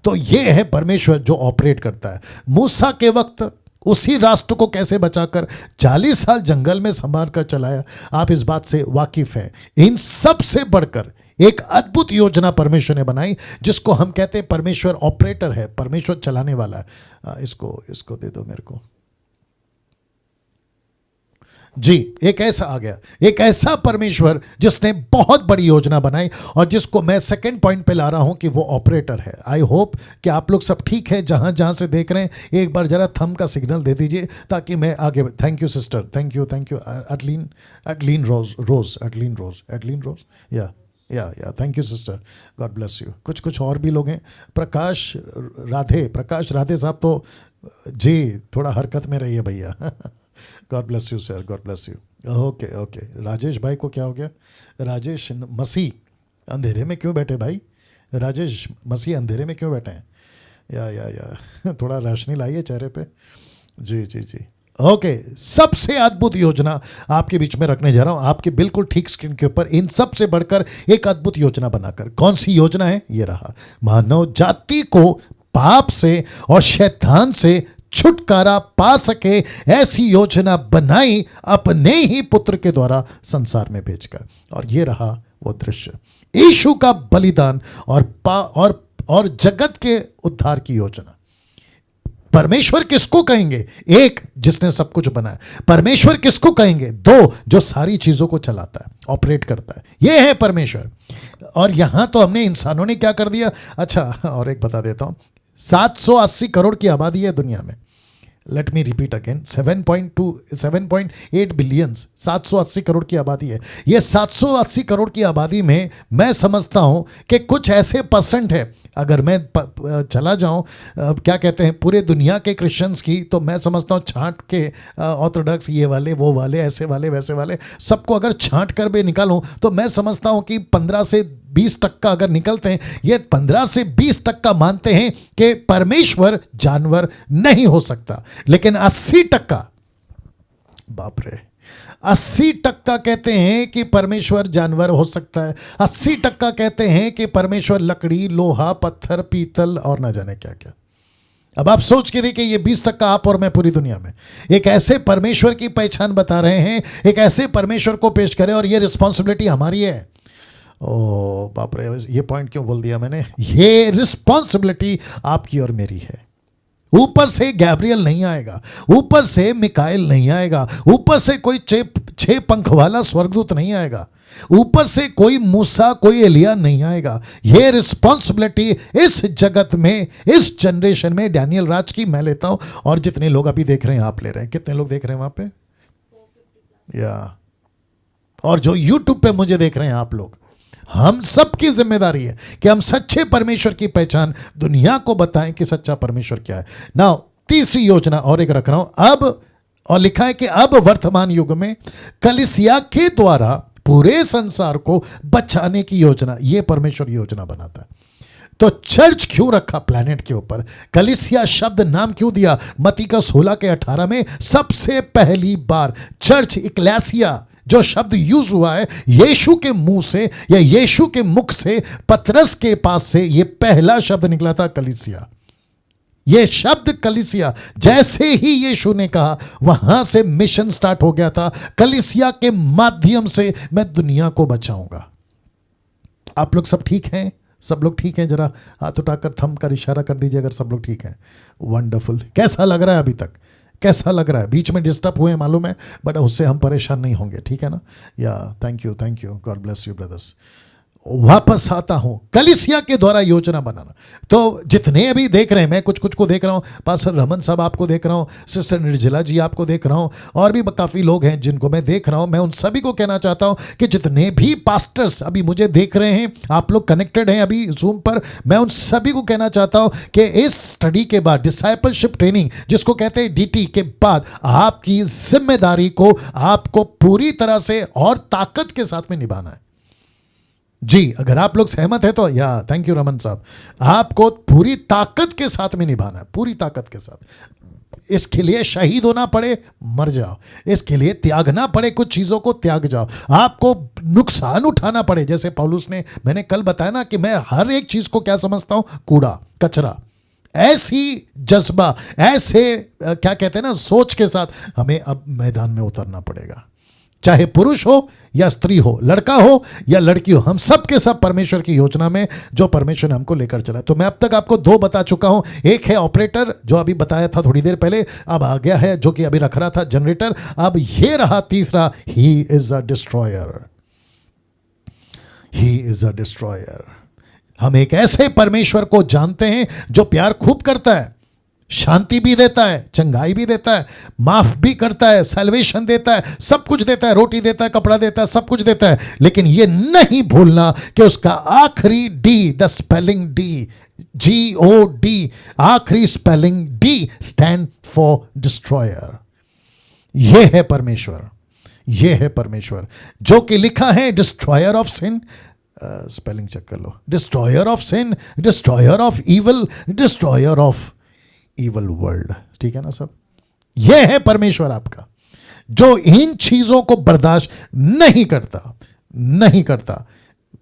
तो ये है परमेश्वर जो ऑपरेट करता है। मूसा के वक्त उसी राष्ट्र को कैसे बचाकर 40 साल जंगल में संभाल कर चलाया, आप इस बात से वाकिफ हैं। इन सब से बढ़कर एक अद्भुत योजना परमेश्वर ने बनाई, जिसको हम कहते हैं परमेश्वर ऑपरेटर है, परमेश्वर चलाने वाला है। इसको दे दो मेरे को जी। एक ऐसा आ गया, एक ऐसा परमेश्वर जिसने बहुत बड़ी योजना बनाई, और जिसको मैं सेकंड पॉइंट पे ला रहा हूं कि वो ऑपरेटर है। आई होप कि आप लोग सब ठीक है जहां जहां से देख रहे हैं। एक बार जरा थंब का सिग्नल दे दीजिए ताकि मैं आगे। Thank you sister, thank you Adeline Rose या thank you sister, God bless you. कुछ और भी लोग हैं, प्रकाश राधे साहब तो जी थोड़ा हरकत में रहिए भैया। God bless you sir, God bless you. Okay, Rajesh भाई को क्या हो गया? राजेश मसीह अंधेरे में क्यों बैठे भाई? राजेश मसीह अंधेरे में क्यों बैठे हैं? या थोड़ा रोशनी लाइए चेहरे पे। जी ओके, सबसे अद्भुत योजना आपके बीच में रखने जा रहा हूं, आपके बिल्कुल ठीक स्क्रीन के ऊपर। इन सब से बढ़कर एक अद्भुत योजना बनाकर, कौन सी योजना है? ये रहा, मानव जाति को पाप से और शैतान से छुटकारा पा सके, ऐसी योजना बनाई अपने ही पुत्र के द्वारा संसार में भेजकर। और ये रहा वो दृश्य, यीशु का बलिदान और जगत के उद्धार की योजना। परमेश्वर किसको कहेंगे? एक जिसने सब कुछ बनाया। परमेश्वर किसको कहेंगे? दो, जो सारी चीजों को चलाता है, ऑपरेट करता है, ये है परमेश्वर। और यहां तो हमने इंसानों ने क्या कर दिया। अच्छा, और एक बता देता हूं, 780 करोड़ की आबादी है दुनिया में। Let me repeat again, 7.8 billions, 780 crore की आबादी है। ये 780 करोड़ की आबादी में मैं समझता हूं कि कुछ ऐसे परसेंट है, अगर मैं चला जाऊं क्या कहते हैं पूरे दुनिया के क्रिश्चियंस की, तो मैं समझता हूं छांट के ऑर्थोडॉक्स, ये वाले वो वाले ऐसे वाले वैसे वाले सबको अगर छांट कर भी निकालूं तो मैं समझता हूं कि 15 से 20% अगर निकलते हैं, ये 15 से 20% मानते हैं कि परमेश्वर जानवर नहीं हो सकता। लेकिन 80%, बाप रे, 80% कहते हैं कि परमेश्वर जानवर हो सकता है। 80% कहते हैं कि परमेश्वर लकड़ी, लोहा, पत्थर, पीतल और ना जाने क्या क्या। अब आप सोच के देखिए, ये 20% आप और मैं पूरी दुनिया में एक ऐसे परमेश्वर की पहचान बता रहे हैं, एक ऐसे परमेश्वर को पेश करें, और ये रिस्पॉन्सिबिलिटी हमारी है। ओ बाप रे, ये पॉइंट क्यों बोल दिया मैंने? ये रिस्पॉन्सिबिलिटी आपकी और मेरी है। ऊपर से गैब्रियल नहीं आएगा, ऊपर से मिकाएल नहीं आएगा, ऊपर से कोई 6 पंख वाला स्वर्गदूत नहीं आएगा, ऊपर से कोई मूसा, कोई एलिया नहीं आएगा। ये रिस्पॉन्सिबिलिटी इस जगत में, इस जनरेशन में डैनियल राज की मैं लेता हूं, और जितने लोग अभी देख रहे हैं आप ले रहे हैं। कितने लोग देख रहे हैं वहां पे? या और जो यूट्यूब पे मुझे देख रहे हैं आप लोग, हम सब की जिम्मेदारी है कि हम सच्चे परमेश्वर की पहचान दुनिया को बताएं कि सच्चा परमेश्वर क्या है। नाउ तीसरी योजना और एक रख रहा हूं अब, और लिखा है कि अब वर्तमान युग में कलीसिया के द्वारा पूरे संसार को बचाने की योजना, यह परमेश्वर योजना बनाता है। तो चर्च क्यों रखा प्लैनेट के ऊपर? कलीसिया शब्द नाम क्यों दिया? मत्ती का 16 के 18 में सबसे पहली बार चर्च, इक्लेसिया जो शब्द यूज हुआ है, यीशु के मुंह से या यीशु के मुख से, पतरस के पास से ये पहला शब्द निकला था, कलीसिया। ये शब्द कलीसिया, जैसे ही यीशु ने कहा, वहां से मिशन स्टार्ट हो गया था। कलीसिया के माध्यम से मैं दुनिया को बचाऊंगा। आप लोग सब ठीक हैं? सब लोग ठीक हैं? जरा हाथ उठाकर थंब कर इशारा कर दीजिए अगर सब लोग ठीक हैं। वंडरफुल। कैसा लग रहा है अभी तक? कैसा लग रहा है? बीच में डिस्टर्ब हुए मालूम है, बट उससे हम परेशान नहीं होंगे, ठीक है ना? या thank you, God bless you brothers. वापस आता हूं, कलीसिया के द्वारा योजना बनाना। तो जितने अभी देख रहे हैं, मैं कुछ को देख रहा हूं, पास्टर रमन साहब आपको देख रहा हूं, सिस्टर निर्जला जी आपको देख रहा हूं, और भी काफ़ी लोग हैं जिनको मैं देख रहा हूं। मैं उन सभी को कहना चाहता हूं कि जितने भी पास्टर्स अभी मुझे देख रहे हैं, आप लोग कनेक्टेड हैं अभी जूम पर, मैं उन सभी को कहना चाहता हूं कि इस स्टडी के बाद, डिसाइपलशिप ट्रेनिंग जिसको कहते हैं DT के बाद, आपकी जिम्मेदारी को आपको पूरी तरह से और ताकत के साथ में निभाना है। जी, अगर आप लोग सहमत है तो, या थैंक यू रमन साहब, आपको पूरी ताकत के साथ में निभाना है, पूरी ताकत के साथ। इसके लिए शहीद होना पड़े, मर जाओ। इसके लिए त्यागना पड़े, कुछ चीज़ों को त्याग जाओ। आपको नुकसान उठाना पड़े, जैसे पौलुस ने, मैंने कल बताया ना कि मैं हर एक चीज़ को क्या समझता हूँ, कूड़ा कचरा। ऐसी जज्बा, ऐसे क्या कहते हैं ना, सोच के साथ हमें अब मैदान में उतरना पड़ेगा। चाहे पुरुष हो या स्त्री हो, लड़का हो या लड़की हो, हम सब के सब परमेश्वर की योजना में, जो परमेश्वर ने हमको लेकर चला। तो मैं अब तक आपको 2 बता चुका हूं। एक है ऑपरेटर, जो अभी बताया था थोड़ी देर पहले, अब आ गया है जो कि अभी रख रहा था, जनरेटर। अब ये रहा तीसरा, he is a destroyer. He is a destroyer. हम एक ऐसे परमेश्वर को जानते हैं जो प्यार खूब करता है, शांति भी देता है, चंगाई भी देता है, माफ भी करता है, सैल्वेशन देता है, सब कुछ देता है, रोटी देता है, कपड़ा देता है, सब कुछ देता है। लेकिन ये नहीं भूलना कि उसका आखिरी D, the spelling D, GOD, आखिरी spelling D stand for destroyer. ये है परमेश्वर, ये है परमेश्वर जो कि लिखा है destroyer of sin, spelling check कर लो, destroyer of sin, destroyer of evil, destroyer of evil world. ठीक है ना सब? यह है परमेश्वर आपका, जो इन चीजों को बर्दाश्त नहीं करता, नहीं करता,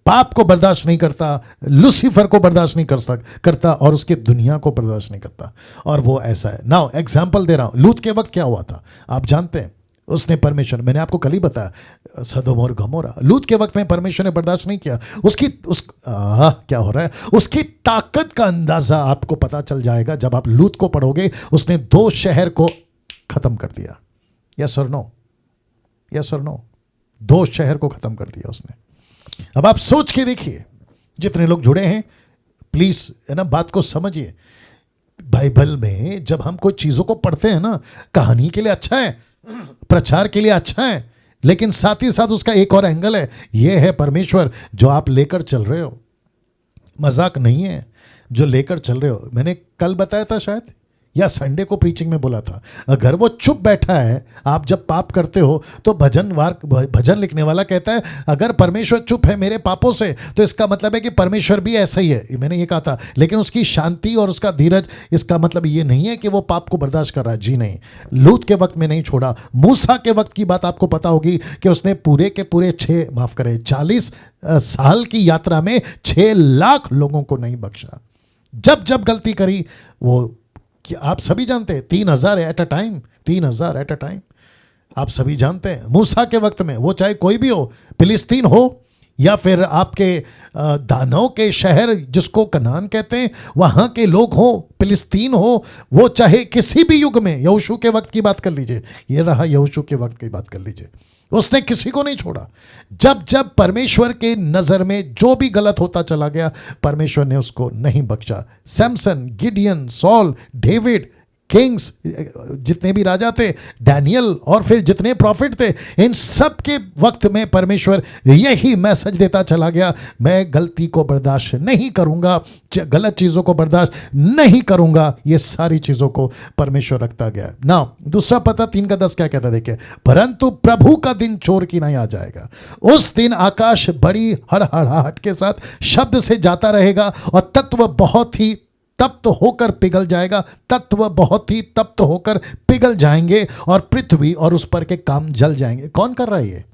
पाप को बर्दाश्त नहीं करता, लूसीफर को बर्दाश्त नहीं करता, और उसकी दुनिया को बर्दाश्त नहीं करता। और वो ऐसा है। नाउ एग्जाम्पल दे रहा हूं, लूत के वक्त क्या हुआ था आप जानते हैं? उसने परमेश्वर, मैंने आपको कल ही बताया, सदोम और गमोरा, लूत के वक्त में परमेश्वर ने बर्दाश्त नहीं किया। क्या हो रहा है, उसकी ताकत का अंदाजा आपको पता चल जाएगा जब आप लूत को पढ़ोगे। उसने 2 शहर को खत्म कर दिया। यस और नो, यस और नो, 2 शहर को खत्म कर दिया उसने। अब आप सोच के देखिए, जितने लोग जुड़े हैं प्लीज है ना बात को समझिए। बाइबल में जब हम कोई चीजों को पढ़ते हैं ना, कहानी के लिए अच्छा है, प्रचार के लिए अच्छा है, लेकिन साथ ही साथ उसका एक और एंगल है, यह है परमेश्वर जो आप लेकर चल रहे हो। मजाक नहीं है जो लेकर चल रहे हो। मैंने कल बताया था शायद, या संडे को प्रीचिंग में बोला था, अगर वो चुप बैठा है, आप जब पाप करते हो तो भजन लिखने वाला कहता है अगर परमेश्वर चुप है मेरे पापों से, तो इसका मतलब है कि परमेश्वर भी ऐसा ही है। मैंने ये कहा था, लेकिन उसकी शांति और उसका धीरज, इसका मतलब ये नहीं है कि वो पाप को बर्दाश्त कर रहा है। जी नहीं, लूत के वक्त में नहीं छोड़ा। मूसा के वक्त की बात आपको पता होगी कि उसने पूरे के पूरे 40 साल की यात्रा में 6 लाख लोगों को नहीं बख्शा। जब जब गलती करी वो, कि आप सभी जानते हैं 3,000 at a time, 3,000 at a time, आप सभी जानते हैं। मूसा के वक्त में वो चाहे कोई भी हो, फिलिस्तीन हो या फिर आपके दानव के शहर जिसको कनान कहते हैं वहाँ के लोग हो, फिलिस्तीन हो, वो चाहे किसी भी युग में, यहोशू के वक्त की बात कर लीजिए, ये रहा यहोशू के वक्त की बात कर लीजिए, उसने किसी को नहीं छोड़ा। जब जब परमेश्वर के नज़र में जो भी गलत होता चला गया, परमेश्वर ने उसको नहीं बख्शा। Samson, Gideon, Saul, David, kings, जितने भी राजा थे, डैनियल और फिर जितने प्रॉफिट थे, इन सब के वक्त में परमेश्वर यही मैसेज देता चला गया, मैं गलती को बर्दाश्त नहीं करूंगा, गलत चीज़ों को बर्दाश्त नहीं करूंगा। ये सारी चीज़ों को परमेश्वर रखता गया। ना दूसरा पता 3:10 क्या कहता देखिए, परंतु प्रभु का दिन चोर की नहीं आ जाएगा। उस दिन आकाश बड़ी हड़हड़ाहट के साथ शब्द से जाता रहेगा और तत्व बहुत ही तप्त होकर पिघल जाएगा, तत्व बहुत ही तप्त होकर पिघल जाएंगे और पृथ्वी और उस पर के काम जल जाएंगे। कौन कर रहा है ये?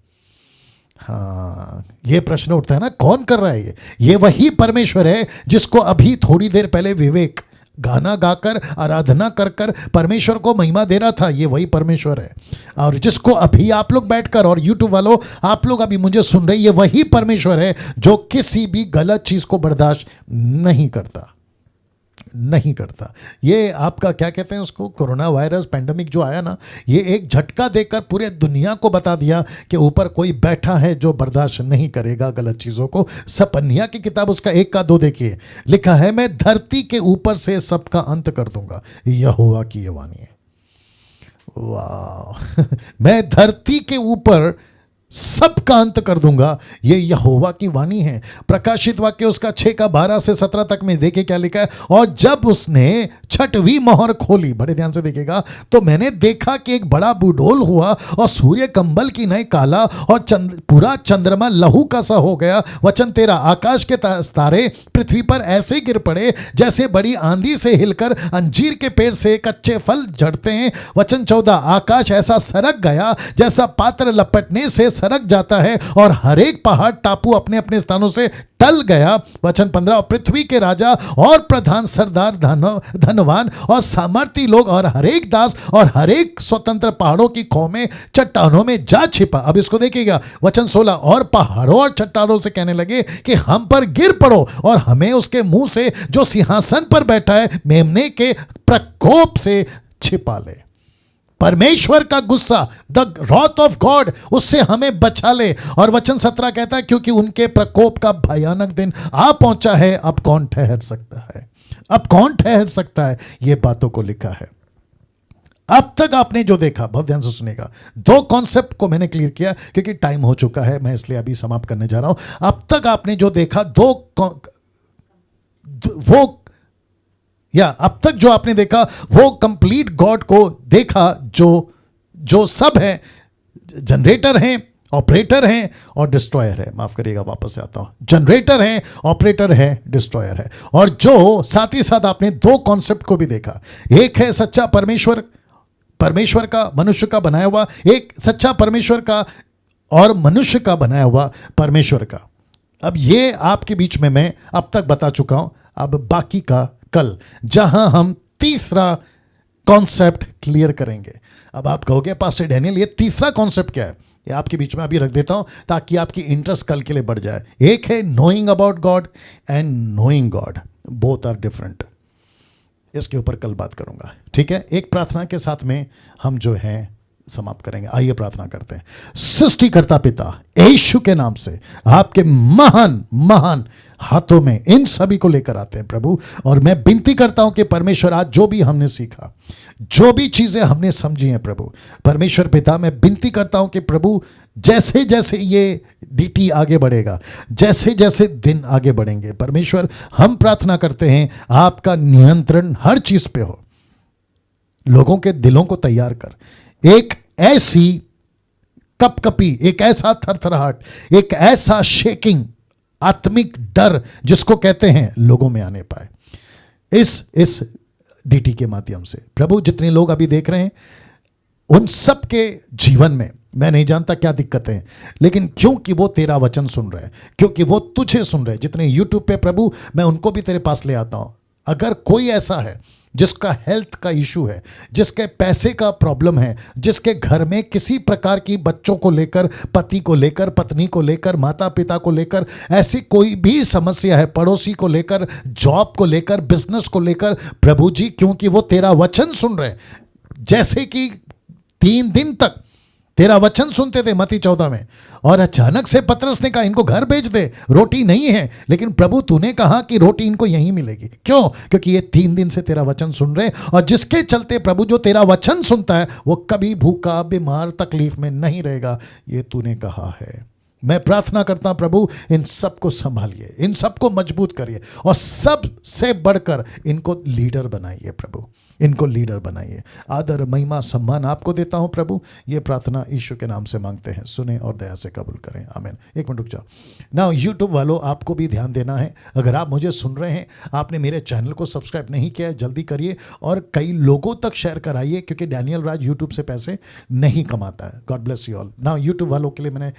हाँ, ये प्रश्न उठता है ना, कौन कर रहा है ये वही परमेश्वर है जिसको अभी थोड़ी देर पहले विवेक गाना गाकर आराधना कर कर परमेश्वर को महिमा दे रहा था। ये वही परमेश्वर है, और जिसको अभी आप लोग बैठकर, और यूट्यूब वालों आप लोग अभी मुझे सुन रहे, ये वही परमेश्वर है जो किसी भी गलत चीज को बर्दाश्त नहीं करता, नहीं करता। ये आपका क्या कहते हैं उसको, कोरोना वायरस पैंडेमिक जो आया ना, ये एक झटका देकर पूरे दुनिया को बता दिया कि ऊपर कोई बैठा है जो बर्दाश्त नहीं करेगा गलत चीज़ों को। सपन्या की किताब उसका 1-2 देखिए, लिखा है मैं धरती के ऊपर से सबका अंत कर दूंगा, यहोवा की ये वाणी है। वाह मैं धरती के ऊपर सबका अंत कर दूंगा, ये यहोवा की वाणी है। प्रकाशित वाक्य उसका 6:12 से 17 तक में देखिए क्या लिखा है, और जब उसने 6वीं मोहर खोली, बड़े ध्यान से देखिएगा, तो मैंने देखा कि एक बड़ा बुडोल हुआ और सूर्य कंबल की नई काला और पूरा चंद्रमा लहू का सा हो गया। वचन 13, आकाश के तारे पृथ्वी पर ऐसे गिर पड़े जैसे बड़ी आंधी से हिलकर अंजीर के पेड़ से कच्चे फल झड़ते हैं। वचन 14, आकाश ऐसा सरक गया जैसा पात्र लपटने से सरक जाता है और हर एक पहाड़ टापू अपने अपने स्थानों से टल गया। वचन 15, पृथ्वी के राजा और प्रधान, सरदार, धनवान और सामर्थी लोग और हर एक दास और हर एक स्वतंत्र पहाड़ों की खो में, चट्टानों में जा छिपा। अब इसको देखिएगा, वचन 16, और पहाड़ों और चट्टानों से कहने लगे कि हम पर गिर पड़ो और हमें उसके मुंह से जो सिंहासन पर बैठा है मेमने के प्रकोप से छिपा ले। परमेश्वर का गुस्सा, द रॉथ ऑफ गॉड, उससे हमें बचा ले। और वचन 17 कहता है क्योंकि उनके प्रकोप का भयानक दिन आ पहुंचा है, अब कौन ठहर सकता है, अब कौन ठहर सकता है। ये बातों को लिखा है। अब तक आपने जो देखा, बहुत ध्यान से सुनेगा, 2 कॉन्सेप्ट को मैंने क्लियर किया क्योंकि टाइम हो चुका है, मैं इसलिए अभी समाप्त करने जा रहा हूं। अब तक आपने जो देखा अब तक जो आपने देखा वो कंप्लीट गॉड को देखा, जो सब है, जनरेटर हैं, ऑपरेटर हैं और डिस्ट्रॉयर है। माफ करिएगा, वापस से आता हूं, जनरेटर है, ऑपरेटर है, डिस्ट्रॉयर है। और जो साथ ही साथ आपने 2 कॉन्सेप्ट को भी देखा, एक है सच्चा परमेश्वर का, मनुष्य का बनाया हुआ, एक सच्चा परमेश्वर का और मनुष्य का बनाया हुआ परमेश्वर का। अब ये आपके बीच में मैं अब तक बता चुका हूं, अब बाकी का कल, जहां हम तीसरा कॉन्सेप्ट क्लियर करेंगे। अब आप कहोगे पास्टर डैनियल ये तीसरा कॉन्सेप्ट क्या है, ये आपके बीच में अभी रख देता हूं ताकि आपकी इंटरेस्ट कल के लिए बढ़ जाए। एक है knowing about God and knowing God, both are different. इसके ऊपर कल बात करूंगा, ठीक है। एक प्रार्थना के साथ में हम जो है समाप्त करेंगे। आइए प्रार्थना करते हैं। सृष्टिकर्ता पिता, यीशु के नाम से आपके महान महान हाथों में इन सभी को लेकर आते हैं प्रभु, और मैं विनती करता हूं कि परमेश्वर आज जो भी हमने सीखा, जो भी चीजें हमने समझी हैं प्रभु, परमेश्वर पिता मैं विनती करता हूं कि प्रभु जैसे जैसे ये डीटी आगे बढ़ेगा, जैसे जैसे दिन आगे बढ़ेंगे, परमेश्वर हम प्रार्थना करते हैं आपका नियंत्रण हर चीज पे हो। लोगों के दिलों को तैयार कर, एक ऐसी कपकपी, एक ऐसा थरथराहट, एक ऐसा शेकिंग, आत्मिक डर जिसको कहते हैं, लोगों में आने पाए इस डीटी के माध्यम से। प्रभु जितने लोग अभी देख रहे हैं उन सब के जीवन में मैं नहीं जानता क्या दिक्कतें हैं, लेकिन क्योंकि वो तेरा वचन सुन रहे हैं, क्योंकि वो तुझे सुन रहे हैं, जितने यूट्यूब पे प्रभु मैं उनको भी तेरे पास ले आता हूं। अगर कोई ऐसा है जिसका हेल्थ का इशू है, जिसके पैसे का प्रॉब्लम है, जिसके घर में किसी प्रकार की बच्चों को लेकर, पति को लेकर, पत्नी को लेकर, माता पिता को लेकर ऐसी कोई भी समस्या है, पड़ोसी को लेकर, जॉब को लेकर, बिजनेस को लेकर, प्रभु जी क्योंकि वो तेरा वचन सुन रहे हैं, जैसे कि 3 दिन तक तेरा वचन सुनते थे मत्ती 14 में, और अचानक से पतरस ने कहा इनको घर भेज दे, रोटी नहीं है, लेकिन प्रभु तूने कहा कि रोटी इनको यहीं मिलेगी। क्यों? क्योंकि ये 3 दिन से तेरा वचन सुन रहे, और जिसके चलते प्रभु जो तेरा वचन सुनता है वो कभी भूखा, बीमार, तकलीफ में नहीं रहेगा, ये तूने कहा है। मैं प्रार्थना करता हूं प्रभु इन सबको संभालिए, इन सबको मजबूत करिए, और सबसे बढ़कर इनको लीडर बनाइए प्रभु, इनको लीडर बनाइए। आदर महिमा सम्मान आपको देता हूं प्रभु। ये प्रार्थना यीशु के नाम से मांगते हैं, सुने और दया से कबूल करें, आमीन। एक मिनट रुक जाओ ना। यूट्यूब वालों आपको भी ध्यान देना है, अगर आप मुझे सुन रहे हैं, आपने मेरे चैनल को सब्सक्राइब नहीं किया है, जल्दी करिए और कई लोगों तक शेयर कराइए, क्योंकि डैनियल राज यूट्यूब से पैसे नहीं कमाता है। God bless you all. ना यूट्यूब वालों के लिए मैंने